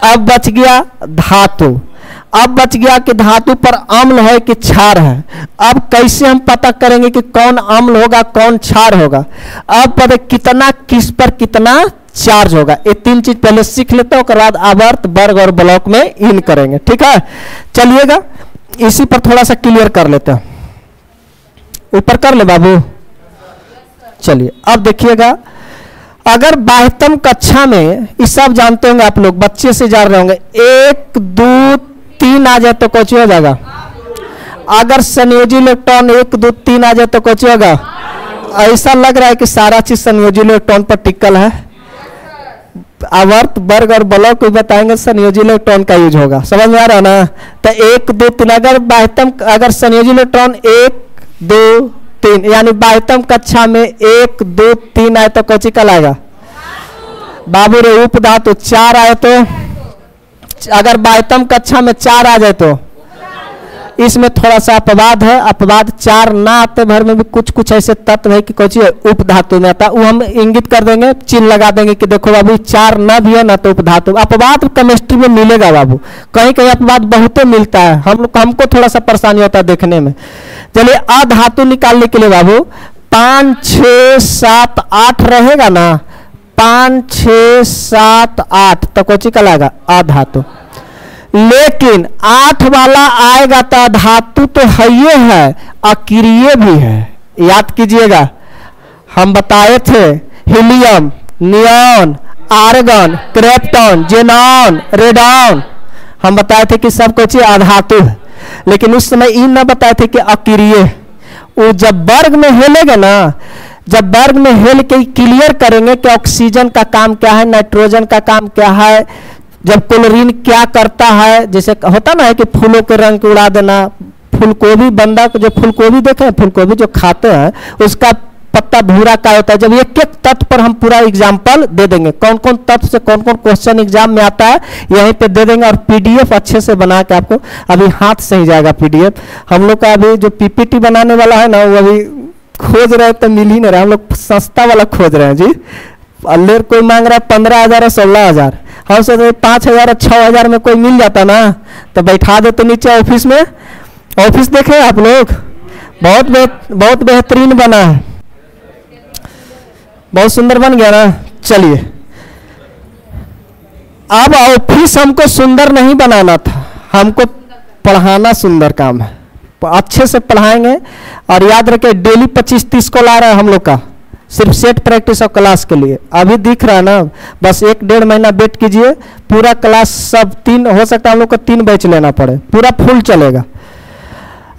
अब बच गया धातु, अब बच गया कि धातु पर अम्ल है कि क्षार है। अब कैसे हम पता करेंगे कि कौन अम्ल होगा कौन क्षार होगा। अब पता कितना किस पर कितना चार्ज होगा, ये 3 चीज पहले सीख लेते हैं, उसके बाद आवर्त वर्ग और ब्लॉक में इन करेंगे। ठीक है, चलिएगा इसी पर थोड़ा सा क्लियर कर लेते हैं। ऊपर कर ले बाबू। चलिए अब देखिएगा, अगर 22वीं कक्षा में ये सब जानते होंगे आप लोग, बच्चे से जान रहे होंगे, 1 2 3 आ जाए तो कुछ हो जाएगा। अगर संयोजी इलेक्ट्रॉन 1 2 3 आ जाए तो कुछ होगा। ऐसा लग रहा है कि सारा चीज संयोजी इलेक्ट्रॉन पर टिकल है। आवर्त वर्ग और ब्लॉक को बताएंगे, संयोजी इलेक्ट्रॉन का यूज होगा। समझ में आ रहा है ना। तो 1 2 3 अगर 22वीं, अगर संयोजी इलेक्ट्रॉन 1 2 3 यानी 22वीं कक्षा में 1 2 3 आए तो कौची का लाएगा बाबू रे, उपधातु। 4 आए तो, अगर 22वीं कक्षा में 4 आ जाए तो इसमें थोड़ा सा अपवाद है। अपवाद 4 ना आते भर में भी कुछ कुछ ऐसे तत्व है कि कुछ उपधातु में आता, वो हम इंगित कर देंगे, चिन्ह लगा देंगे कि देखो बाबू 4 ना भी है ना तो उपधातु। अपवाद केमिस्ट्री में मिलेगा बाबू, कहीं कहीं अपवाद बहुते मिलता है, हमको थोड़ा सा परेशानी होता है देखने में। चलिए अधातु निकालने के लिए बाबू 5 6 7 8 रहेगा ना, 5 6 7 8 तो कोची का लाएगा अधातु। लेकिन 8 वाला आएगा तो धातु तो है ही है, अक्रिय भी है। याद कीजिएगा, हम बताए थे helium, neon, argon, krypton, xenon, radon, हम बताए थे कि सब कुछ अधातु है। लेकिन उस समय इन न बताए थे कि अक्रिय। वो जब वर्ग में हेलेगा ना, जब वर्ग में हेल के क्लियर करेंगे कि ऑक्सीजन का काम क्या है, नाइट्रोजन का काम क्या है, जब क्लोरीन क्या करता है। जैसे होता ना है कि फूलों के रंग को उड़ा देना, फूलगोभी, बंदा को जो फूलगोभी देखे, फूलगोभी जो खाते हैं उसका पत्ता भूरा का होता है। जब एक एक तत्व पर हम पूरा एग्जाम्पल दे देंगे, कौन कौन तत्व से कौन कौन क्वेश्चन एग्जाम में आता है यहीं पे दे देंगे। और पीडीएफ अच्छे से बना के आपको, अभी हाथ से ही जाएगा पीडीएफ। हम लोग का अभी जो पीपीटी बनाने वाला है ना, वो अभी खोज रहे तो मिल ही नहीं रहा, हम लोग सस्ता वाला खोज रहे हैं जी। अल्लेर कोई मांग रहा है 15,000 और 16,000, हम सोच रहे 5,000 और 6,000 में कोई मिल जाता ना तो बैठा दे तो नीचे ऑफिस में। ऑफिस देखे आप लोग, बहुत बेहतरीन बना है, बहुत सुंदर बन गया ना। चलिए अब ऑफिस हमको सुंदर नहीं बनाना था, हमको पढ़ाना सुंदर काम है। अच्छे से पढ़ाएंगे और याद रखें डेली 25-30 को ला रहा है हम लोग का, सिर्फ सेट प्रैक्टिस और क्लास के लिए। अभी दिख रहा है ना, बस 1-1.5 महीना वेट कीजिए, पूरा क्लास सब 3 हो सकता है हम लोग को 3 बैच लेना पड़े, पूरा फुल चलेगा।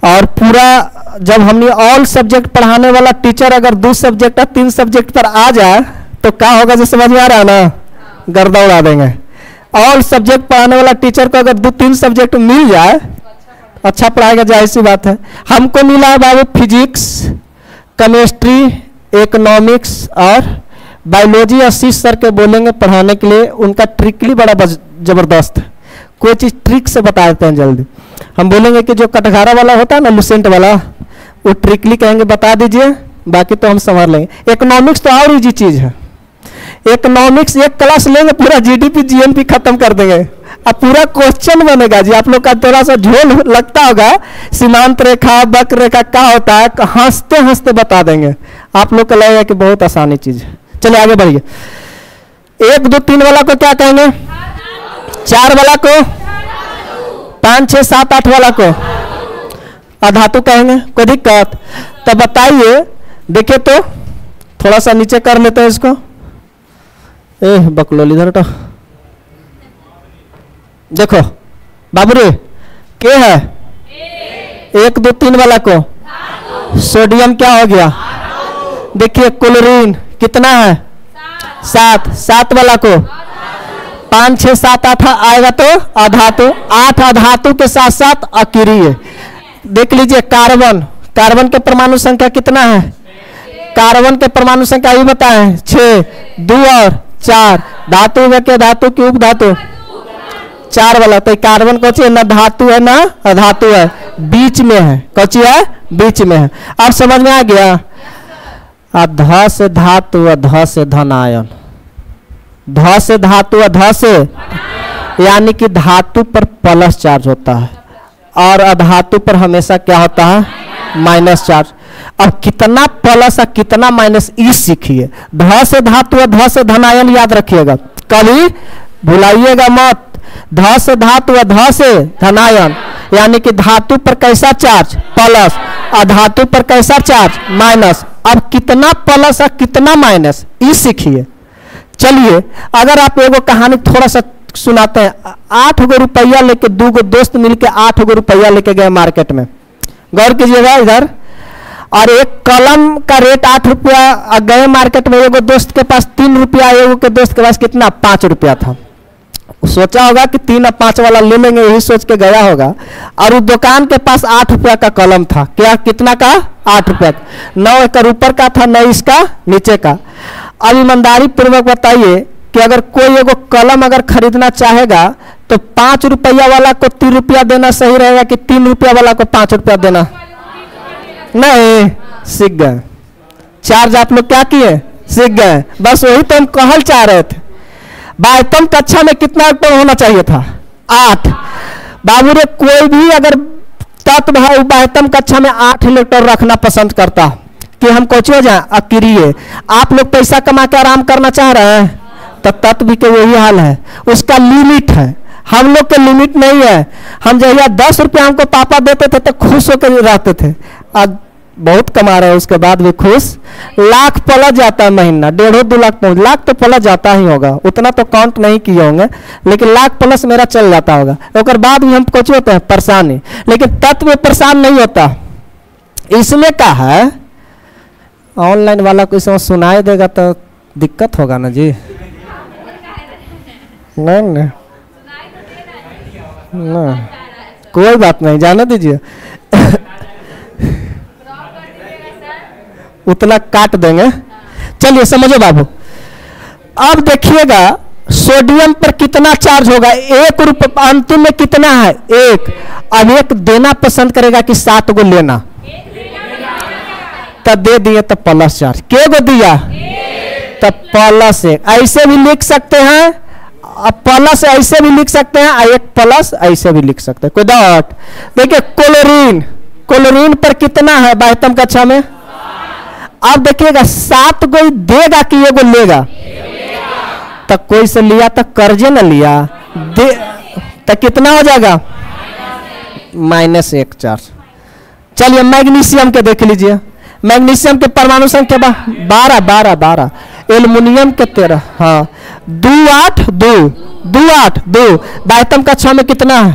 और पूरा जब हमने ऑल सब्जेक्ट पढ़ाने वाला टीचर अगर 2 सब्जेक्ट या 3 सब्जेक्ट पर आ जाए तो क्या होगा, जो समझ में आ रहा है ना, गर्दा उड़ा देंगे। ऑल सब्जेक्ट पढ़ाने वाला टीचर को अगर 2-3 सब्जेक्ट मिल जाए, अच्छा पढ़ाएगा, जाहिर सी बात है। हमको मिला है बाबू फिजिक्स, केमिस्ट्री, इकोनॉमिक्स और बायोलॉजी। आशीष सर के बोलेंगे पढ़ाने के लिए, उनका ट्रिकली बड़ा जबरदस्त है, कोई चीज़ ट्रिक से बता देते हैं जल्दी। हम बोलेंगे कि जो कटघारा वाला होता है ना, लुसेंट वाला, वो ट्रिकली कहेंगे बता दीजिए, बाकी तो हम संभाल लेंगे। इकोनॉमिक्स तो और इजी चीज़ है, इकोनॉमिक्स एक क्लास लेंगे पूरा जीडीपी जीएनपी खत्म कर देंगे। अब पूरा क्वेश्चन बनेगा जी। आप लोग का थोड़ा सा झोल लगता होगा, सीमांत रेखा वक्र रेखा क्या होता है, हंसते हंसते बता देंगे। आप लोग को लगेगा कि बहुत आसानी चीज है। चलिए आगे बढ़िए। 1 2 3 वाला को क्या कहेंगे? 4 वाला को, 5 6 7 8 वाला को अधातु कहेंगे। कोई दिक्कत? तो बताइए, देखिए तो थोड़ा सा नीचे कर लेते हैं इसको। बकलोल इधर तो देखो बाबू रे, क्या है? 1 2 3 वाला को सोडियम क्या हो गया? देखिए क्लोरीन कितना है? 7। 7 वाला को 5 6 7 8 आएगा तो अधातु। 8 अधातु के साथ साथ अकीरीय। देख लीजिए कार्बन, कार्बन के परमाणु संख्या कितना है? कार्बन के परमाणु संख्या ही बताएं 6, 2 और 4। धातु है क्या धातु की उप धातु? 4 वाला। तो कार्बन कौची है? ना धातु है ना अधातु है, बीच में है। कौची है? बीच में है। अब समझ में आ गया? ध से धातु, ध से धन आयन, ध से धातु, ध से, यानी कि धातु पर प्लस चार्ज होता है और अधातु पर हमेशा क्या होता है? Minus charge. अब कितना प्लस और कितना माइनस ई सीखिए। ध से धातु और ध से धनायन याद रखिएगा, कभी भुलाइएगा मत। ध से धातु और ध से धनायन, यानी कि धातु पर कैसा चार्ज? प्लस, अधातु पर कैसा चार्ज? माइनस। अब कितना प्लस और कितना माइनस ई सीखिए। चलिए अगर आप एगो कहानी थोड़ा सा सुनाते हैं। 8 गो रुपया लेके 2 गो दोस्त मिलके 8 गो रुपया लेके गए मार्केट में। गौर कीजिएगा इधर। और एक कलम का रेट 8 रुपया, गए मार्केट में। एगो दोस्त के पास 3 रुपया, एगो के दोस्त के पास कितना? 5 रुपया था। सोचा होगा कि 3 और 5 वाला ले लेंगे, यही सोच के गया होगा। और उस दुकान के पास 8 रुपया का कलम था। क्या कितना का? 8 रुपया। 9 एकड़ ऊपर का था, 9 इसका नीचे का। अब ईमानदारी पूर्वक बताइए कि अगर कोई एगो कलम अगर खरीदना चाहेगा तो 5 रुपया वाला को 3 रुपया देना सही रहेगा कि 3 रुपया वाला को 5 रुपया देना? नहीं, सीख गए। चार्ज आप लोग क्या किए? सीख गए। बस वही तो हम कहल चाह रहे थे। बाह्यतम कक्षा में कितना इलेक्ट्रॉन होना चाहिए था? 8। बाबू रे कोई भी अगर तत्व है बाह्यतम कक्षा में 8 इलेक्ट्रॉन रखना पसंद करता कि हम कुछ हो जाए अक्रिय। आप लोग पैसा कमा के आराम करना चाह रहे हैं तो तत्व के वही हाल है, उसका लिमिट है। हम लोग के लिमिट नहीं है। हम जब 10 रुपया हमको पापा देते थे तो खुश होकर रहते थे। आज बहुत कमा रहे हैं उसके बाद भी खुश। लाख प्लस जाता है महीना, 1.5 2 लाख पहुंच, लाख तो प्लस जाता ही होगा। उतना तो काउंट नहीं किए होंगे, लेकिन लाख प्लस मेरा चल जाता होगा। और बाद भी हम कुछ होते हैं परेशानी, लेकिन तत्व में परेशान नहीं होता। इसमें क्या है, ऑनलाइन वाला कोई समझ सुनाई देगा तो दिक्कत होगा ना जी। नहीं नहीं ना, कोई बात नहीं, जाने दीजिए। उतना काट देंगे। चलिए समझो बाबू। अब देखिएगा सोडियम पर कितना चार्ज होगा? 1 रुपया। अंतिम में कितना है? 1। अब 1 देना पसंद करेगा कि 7 गो लेना? तब दे दिए तो प्लस चार्ज। के गो दिया? तब प्लस 1। ऐसे भी लिख सकते हैं, अब प्लस ऐसे भी लिख सकते हैं, 1 प्लस ऐसे भी लिख सकते हैं। कोई डाउट? देखिए क्लोरीन, क्लोरीन पर कितना है बाह्यतम कक्षा में? अब देखिएगा 7 गो देगा कि एगो लेगा? तो कोई से लिया तो कर्जे न लिया दे, तो कितना हो जाएगा? -1 चार्ज। चलिए मैग्नीशियम के देख लीजिए। मैग्नीशियम के परमाणु संख्या 12। एल्युमिनियम के 13। हाँ 2 8 2 2 8 2। बाह्यतम कक्षा में कितना है?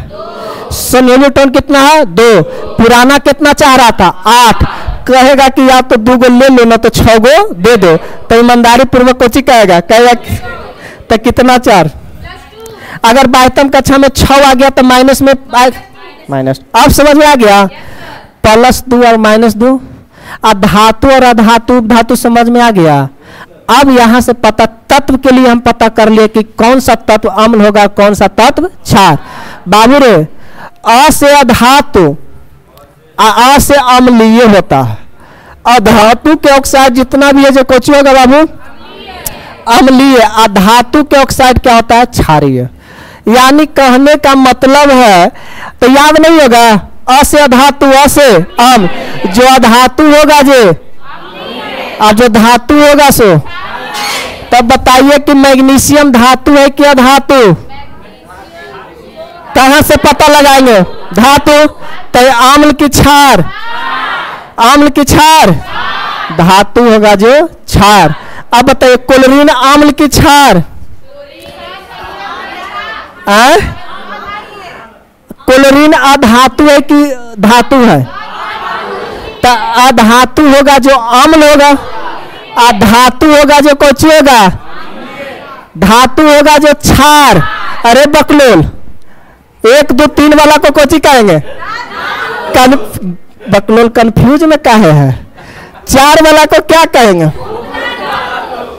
न्यूट्रॉन कितना है? 2। पुराना कितना चाह रहा था? 8। कहेगा कि या तो 2 गो ले लो ना तो 6 गो दे दो। तो ईमानदारी पूर्वक कोची कहेगा तो कितना चार्ज? अगर बाह्यतम कक्षा में 6 आ गया तो माइनस में माइनस। अब समझ में आ गया? +2 और -2। धातु और अधातु धातु समझ में आ गया। अब यहां से पता, तत्व के लिए हम पता कर लिए कि कौन सा तत्व अम्ल होगा, कौन सा तत्व क्षार। बाबू रे अ से अधातु, आ से अम्लीय होता है। अधातु के ऑक्साइड जितना भी है जो कुछ होगा बाबू अम्लीय, धातु के ऑक्साइड क्या होता है? क्षारीय। यानी कहने का मतलब है, तो याद नहीं होगा, अ से अधातु, अ से अम, जो अधातु होगा जे और जो धातु होगा सो। तब बताइए कि मैग्नीशियम धातु है कि अधातु? कहां से पता लगाएंगे? धातु। तो आम्ल की क्षार, आम्ल की क्षार धातु होगा जो क्षार। अब बताइए क्लोरीन आम्ल की क्षार, क्लोरीन अधातु है कि धातु है? तो अधातु होगा जो अम्ल होगा, धातु होगा जो कौची होगा? धातु होगा जो क्षार। अरे बकलोल, 1 2 3 वाला को कौची कहेंगे? बकलोल कंफ्यूज में काहे है? 4 वाला को क्या कहेंगे?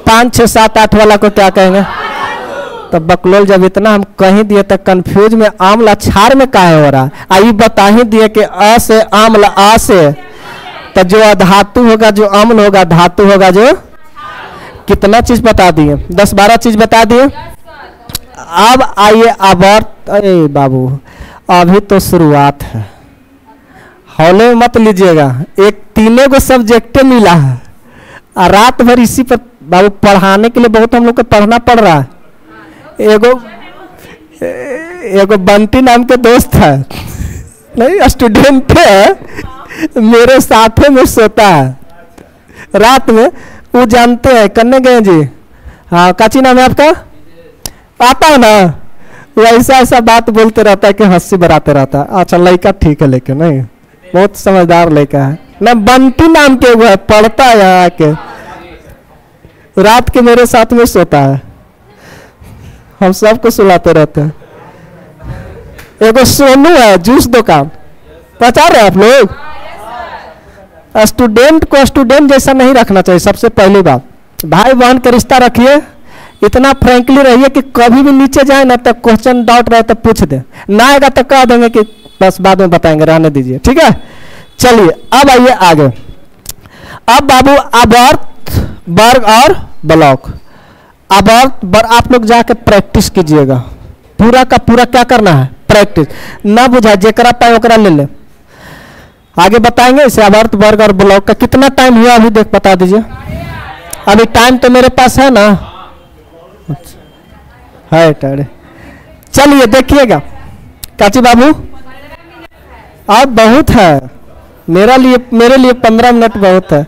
5 6 7 8 वाला को क्या कहेंगे? तो बकलोल जब इतना हम कहीं दिए तो कंफ्यूज में आम्ल क्षार में काहे हो रहा? आई बता ही दिए कि अ से आम्ल, आ से, तो जो अधातु होगा जो अम्ल होगा, धातु होगा जो। कितना चीज बता दिए? 10 12 चीज बता दिए। अब आइए आवर्त। अरे बाबू अभी तो शुरुआत है, हौले मत लीजिएगा। एक 3 गो सब्जेक्ट मिला है और रात भर इसी पर बाबू पढ़ाने के लिए बहुत हम लोग को पढ़ना पड़ रहा है। एगो बंटी नाम के दोस्त है, नहीं स्टूडेंट है, मेरे साथ में सोता है रात में। वो जानते हैं, करने गए जी। हाँ, काची नाम है आपका? आता है ना? वो ऐसा ऐसा बात बोलते रहता है कि हंसी बराते रहता है। अच्छा लड़का ठीक है, लेकिन नहीं बहुत समझदार लड़का है ना। बंटी नाम के वो है, पढ़ता है यहाँ आके, रात के मेरे साथ में सोता है, हम सबको सुलाते रहते हैं। एगो सोनू है, जूस दुकान, पहचान रहे आप लोग? स्टूडेंट को स्टूडेंट जैसा नहीं रखना चाहिए। सबसे पहली बात, भाई बहन का रिश्ता रखिए, इतना फ्रैंकली रहिए कि कभी भी नीचे जाए ना तो क्वेश्चन डाउट रहे तो पूछ दे, ना आएगा तो कह देंगे कि बस बाद में बताएंगे, रहने दीजिए, ठीक है। चलिए अब आइए आगे। अब बाबू आवर्त, वर्ग और ब्लॉक। आवर्त आप लोग जाके प्रैक्टिस कीजिएगा, पूरा का पूरा क्या करना है? प्रैक्टिस। ना बुझा जेकरा पाए ओकरा ले ले, आगे बताएंगे इसे। आवर्त, वर्ग और ब्लॉक का कितना टाइम हुआ अभी देख बता दीजिए। अभी टाइम तो मेरे पास है ना, है टाइम। चलिए देखिएगा काची बाबू, अब बहुत है मेरे लिए 15 मिनट बहुत है।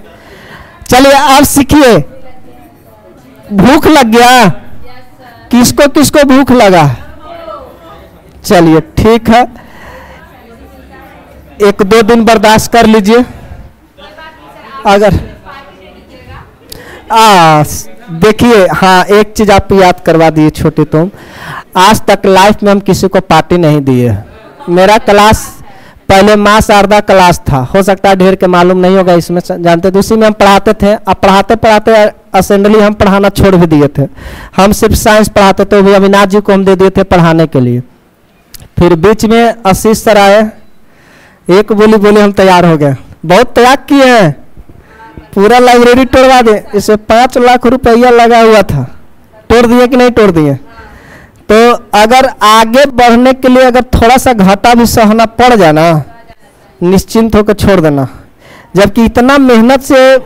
चलिए आप सीखिए। भूख लग गया? किसको किसको भूख लगा? चलिए ठीक है, 1-2 दिन बर्दाश्त कर लीजिए। अगर देखिए, हाँ एक चीज आप याद करवा दिए छोटे, तुम आज तक लाइफ में हम किसी को पार्टी नहीं दिए। मेरा क्लास पहले माँ शारदा क्लास था, हो सकता है ढेर के मालूम नहीं होगा, इसमें जानते थे, उसी में हम पढ़ाते थे। अब पढ़ाते पढ़ाते असेंबली हम पढ़ाना छोड़ भी दिए थे। हम सिर्फ साइंस पढ़ाते थे, भी अविनाश जी को हम दे दिए थे पढ़ाने के लिए। फिर बीच में आशीष सर आए, एक बोली हम तैयार हो गए। बहुत त्याग किए हैं, पूरा लाइब्रेरी तोड़वा दे, इसे 5 लाख रुपया लगा हुआ था, तोड़ दिए कि नहीं तोड़ दिए? तो अगर आगे बढ़ने के लिए अगर थोड़ा सा घाटा भी सहना पड़ जाए ना, निश्चिंत होकर छोड़ देना। जबकि इतना मेहनत से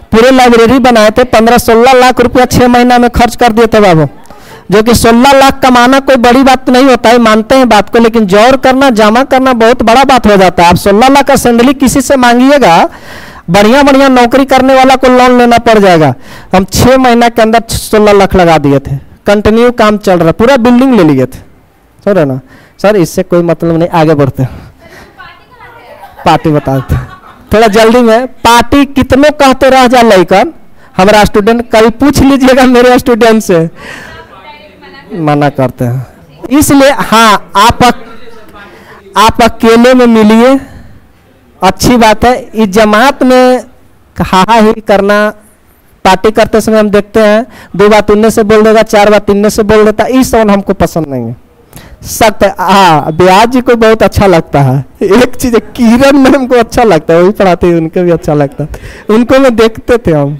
पूरे लाइब्रेरी बनाए थे, 15-16 लाख रुपया 6 महीना में खर्च कर दिए थे बाबू। जो कि 16 लाख कमाना कोई बड़ी बात नहीं होता है, मानते हैं बात को, लेकिन जोर करना, जमा करना बहुत बड़ा बात हो जाता है। आप 16 लाख असेंबली किसी से मांगिएगा, बढ़िया बढ़िया नौकरी करने वाला को लोन लेना पड़ जाएगा। हम 6 महीना के अंदर 16 लाख लगा दिए थे, कंटिन्यू काम चल रहा, पूरा बिल्डिंग ले लिए थे। सर है ना सर, इससे कोई मतलब नहीं, आगे बढ़ते। पार्टी बता देते थोड़ा जल्दी में। पार्टी कितनों कहते रह जा लइकन, हमारा स्टूडेंट कभी पूछ लीजिएगा मेरे स्टूडेंट से, मना करते हैं। इसलिए हाँ, आप अकेले में मिलिए, अच्छी बात है। इस जमात में हा ही करना, पार्टी करते समय हम देखते हैं 2 बात उनने से बोल देगा, 4 बात इनने से बोल देता, इस सब हमको पसंद नहीं है। सख्त है। हाँ, ब्याज जी को बहुत अच्छा लगता है। एक चीज किरण मैम को अच्छा लगता है, वही पढ़ाते हैं, उनको भी अच्छा लगता है, उनको में देखते थे हम।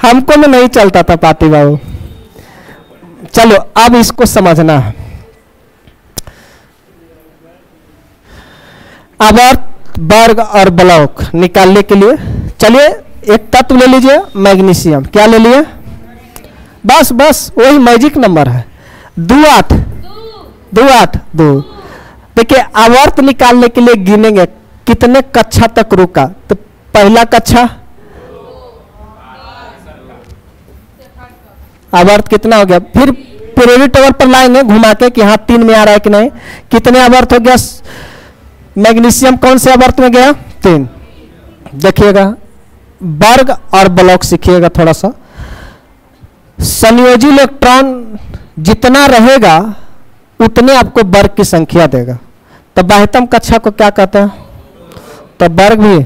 हमको में नहीं चलता था पाती बाबू। चलो अब इसको समझना है। आवर्त, वर्ग और ब्लॉक निकालने के लिए चलिए एक तत्व ले लीजिए, मैग्नीशियम। क्या ले लिए? बस बस वही मैजिक नंबर है, 2 8 2 8 2। देखिए आवर्त निकालने के लिए गिनेंगे कितने कक्षा तक रुका। तो पहला कक्षा आवर्त कितना हो गया, फिर पीरियोडिक टेबल पर लाएंगे घुमा के कि हाँ 3 में आ रहा है कि नहीं। कितने आवर्त हो गया? मैग्नीशियम कौन से आवर्त में गया? 3। देखिएगा वर्ग और ब्लॉक सीखिएगा थोड़ा सा। संयोजी इलेक्ट्रॉन जितना रहेगा उतने आपको वर्ग की संख्या देगा। तो बाह्यतम कक्षा को क्या कहते हैं? तो वर्ग भी।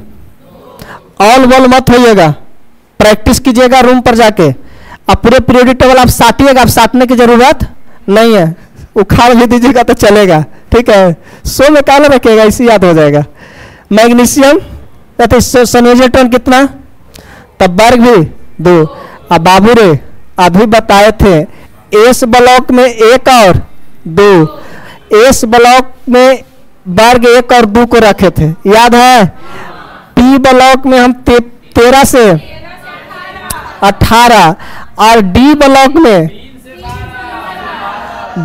ऑल बॉल मत होइएगा, प्रैक्टिस कीजिएगा रूम पर जाके। अब पूरे पीरियोडिक टेबल आप साटिएगा, आप साटने की जरूरत नहीं है, उखाड़ भी दीजिएगा तो चलेगा, ठीक है। 100 में काला रखिएगा, इसी याद हो जाएगा। मैग्नीशियम संयोजी इलेक्ट्रॉन कितना? तब वर्ग भी 2। अब बाबू रे अभी बताए थे एस ब्लॉक में 1 और 2, एस ब्लॉक में वर्ग 1 और 2 को रखे थे, याद है। पी ब्लॉक में हम 13 से 18 और डी ब्लॉक में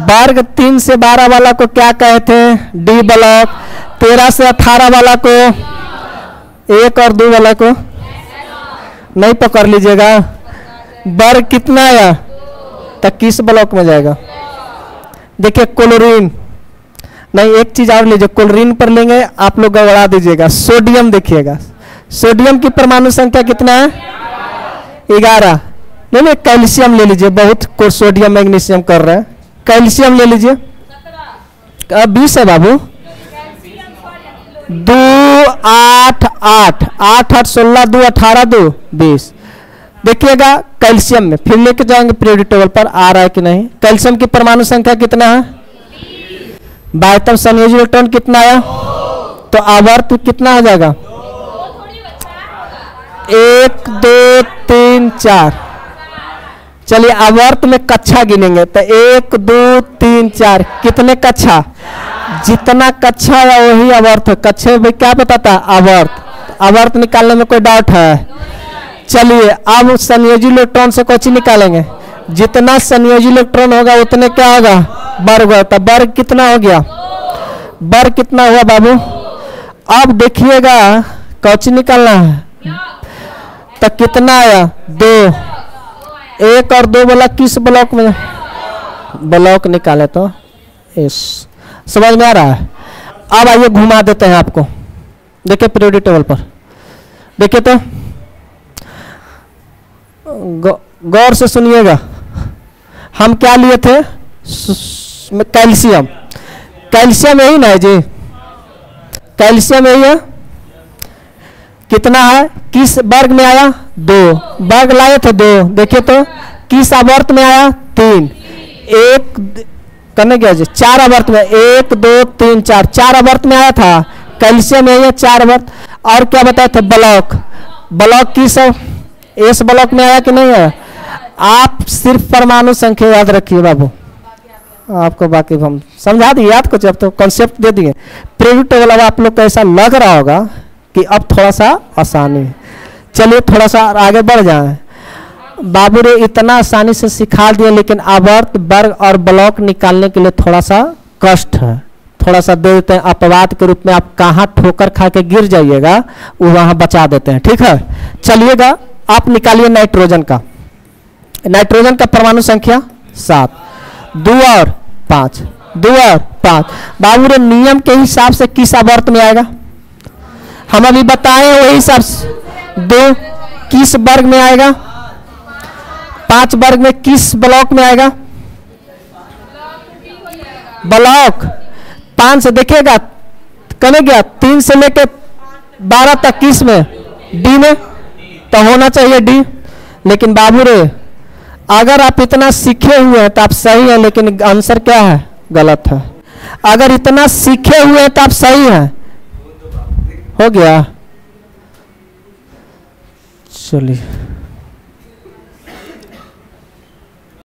वर्ग 3 से 12 वाला को क्या कहे थे? D block. 13 से 18 वाला को 1 और 2 वाला को नहीं पकड़ लीजिएगा। वर्ग कितना आया? तो किस ब्लॉक में जाएगा? देखिए क्लोरीन नहीं, एक चीज और लीजिए, क्लोरीन पर लेंगे आप लोग गड़बड़ा दीजिएगा। सोडियम देखिएगा, सोडियम की परमाणु संख्या कितना है? 11। नहीं कैल्शियम ले लीजिए, बहुत सोडियम मैग्नीशियम कर रहे हैं। कैल्शियम ले लीजिए, 20 है बाबू। 2 8 8 8 8 16 2 18 2 20। देखिएगा कैल्शियम में, फिर लेके जाएंगे पीरियोडिक टेबल पर आ रहा है कि नहीं। कैल्शियम की परमाणु संख्या कितना है? बाह्यतम संयोजी इलेक्ट्रॉन कितना आया? तो आवर्त कितना हो जाएगा? 1 2 3 4। चलिए आवर्त में कक्षा गिनेंगे तो 1 2 3 4 कितने कक्षा? जितना कक्षा है वही आवर्त है। कक्षा में क्या बताता है? आवर्त। आवर्त निकालने में कोई डाउट है? चलिए अब संयोजी इलेक्ट्रॉन से कौन चीज निकालेंगे? जितना संयोजी इलेक्ट्रॉन होगा उतने क्या होगा? वर्ग। तो वर्ग कितना हो गया? वर्ग कितना हुआ बाबू? अब देखिएगा कौन चीज निकालना है। तो कितना आया? 2। 1 और 2 वाला किस ब्लॉक में? ब्लॉक निकाले तो इस। समझ में आ रहा है? अब आइए घुमा देते हैं आपको। देखिए पीरियोडिक टेबल पर देखिए तो गौर से सुनिएगा। हम क्या लिए थे? कैल्शियम। कैल्शियम यही ना है जी, कैल्शियम यही है। कितना है? किस वर्ग में आया? 2। वर्ग लाए थे 2। देखिए तो किस आवर्त में आया? 3। 1 करने गया जी 4 आवर्त में 1 2 3 4 4 आवर्त में आया था। कैल्शियम यही है 4 आवर्त। और क्या बताए थे? ब्लॉक। ब्लॉक किस एस ब्लॉक में आया कि नहीं है? आप सिर्फ परमाणु संख्या याद रखिए बाबू, आपको बाकी हम समझा दिए, याद कुछ अब तो कॉन्सेप्ट दे दिए। पीरियोडिक टेबल अब आप लोग को ऐसा लग रहा होगा कि अब थोड़ा सा आसानी है। चलिए थोड़ा सा आगे बढ़ जाए। बाबू रे इतना आसानी से सिखा दिया, लेकिन आवर्त, वर्ग और ब्लॉक निकालने के लिए थोड़ा सा कष्ट है। थोड़ा सा दे देते हैं अपवाद के रूप में, आप कहाँ ठोकर खा के गिर जाइएगा वो वहाँ बचा देते हैं, ठीक है। चलिएगा आप निकालिए नाइट्रोजन का। नाइट्रोजन का परमाणु संख्या 7। 2 और 5 2 और 5। बाबू रे नियम के हिसाब से किस आवर्त में आएगा? हम अभी बताए वही हिसाब से। 2 किस वर्ग में आएगा? 5 वर्ग में किस ब्लॉक में आएगा? ब्लॉक। 5 से देखिएगा कने गया 3 से लेकर 12 तक किस में? डी में। तो होना चाहिए डी। लेकिन बाबू रे अगर आप इतना सीखे हुए हैं तो आप सही है, लेकिन आंसर क्या है? गलत है। अगर इतना सीखे हुए हैं तो आप सही है। हो गया। चलिए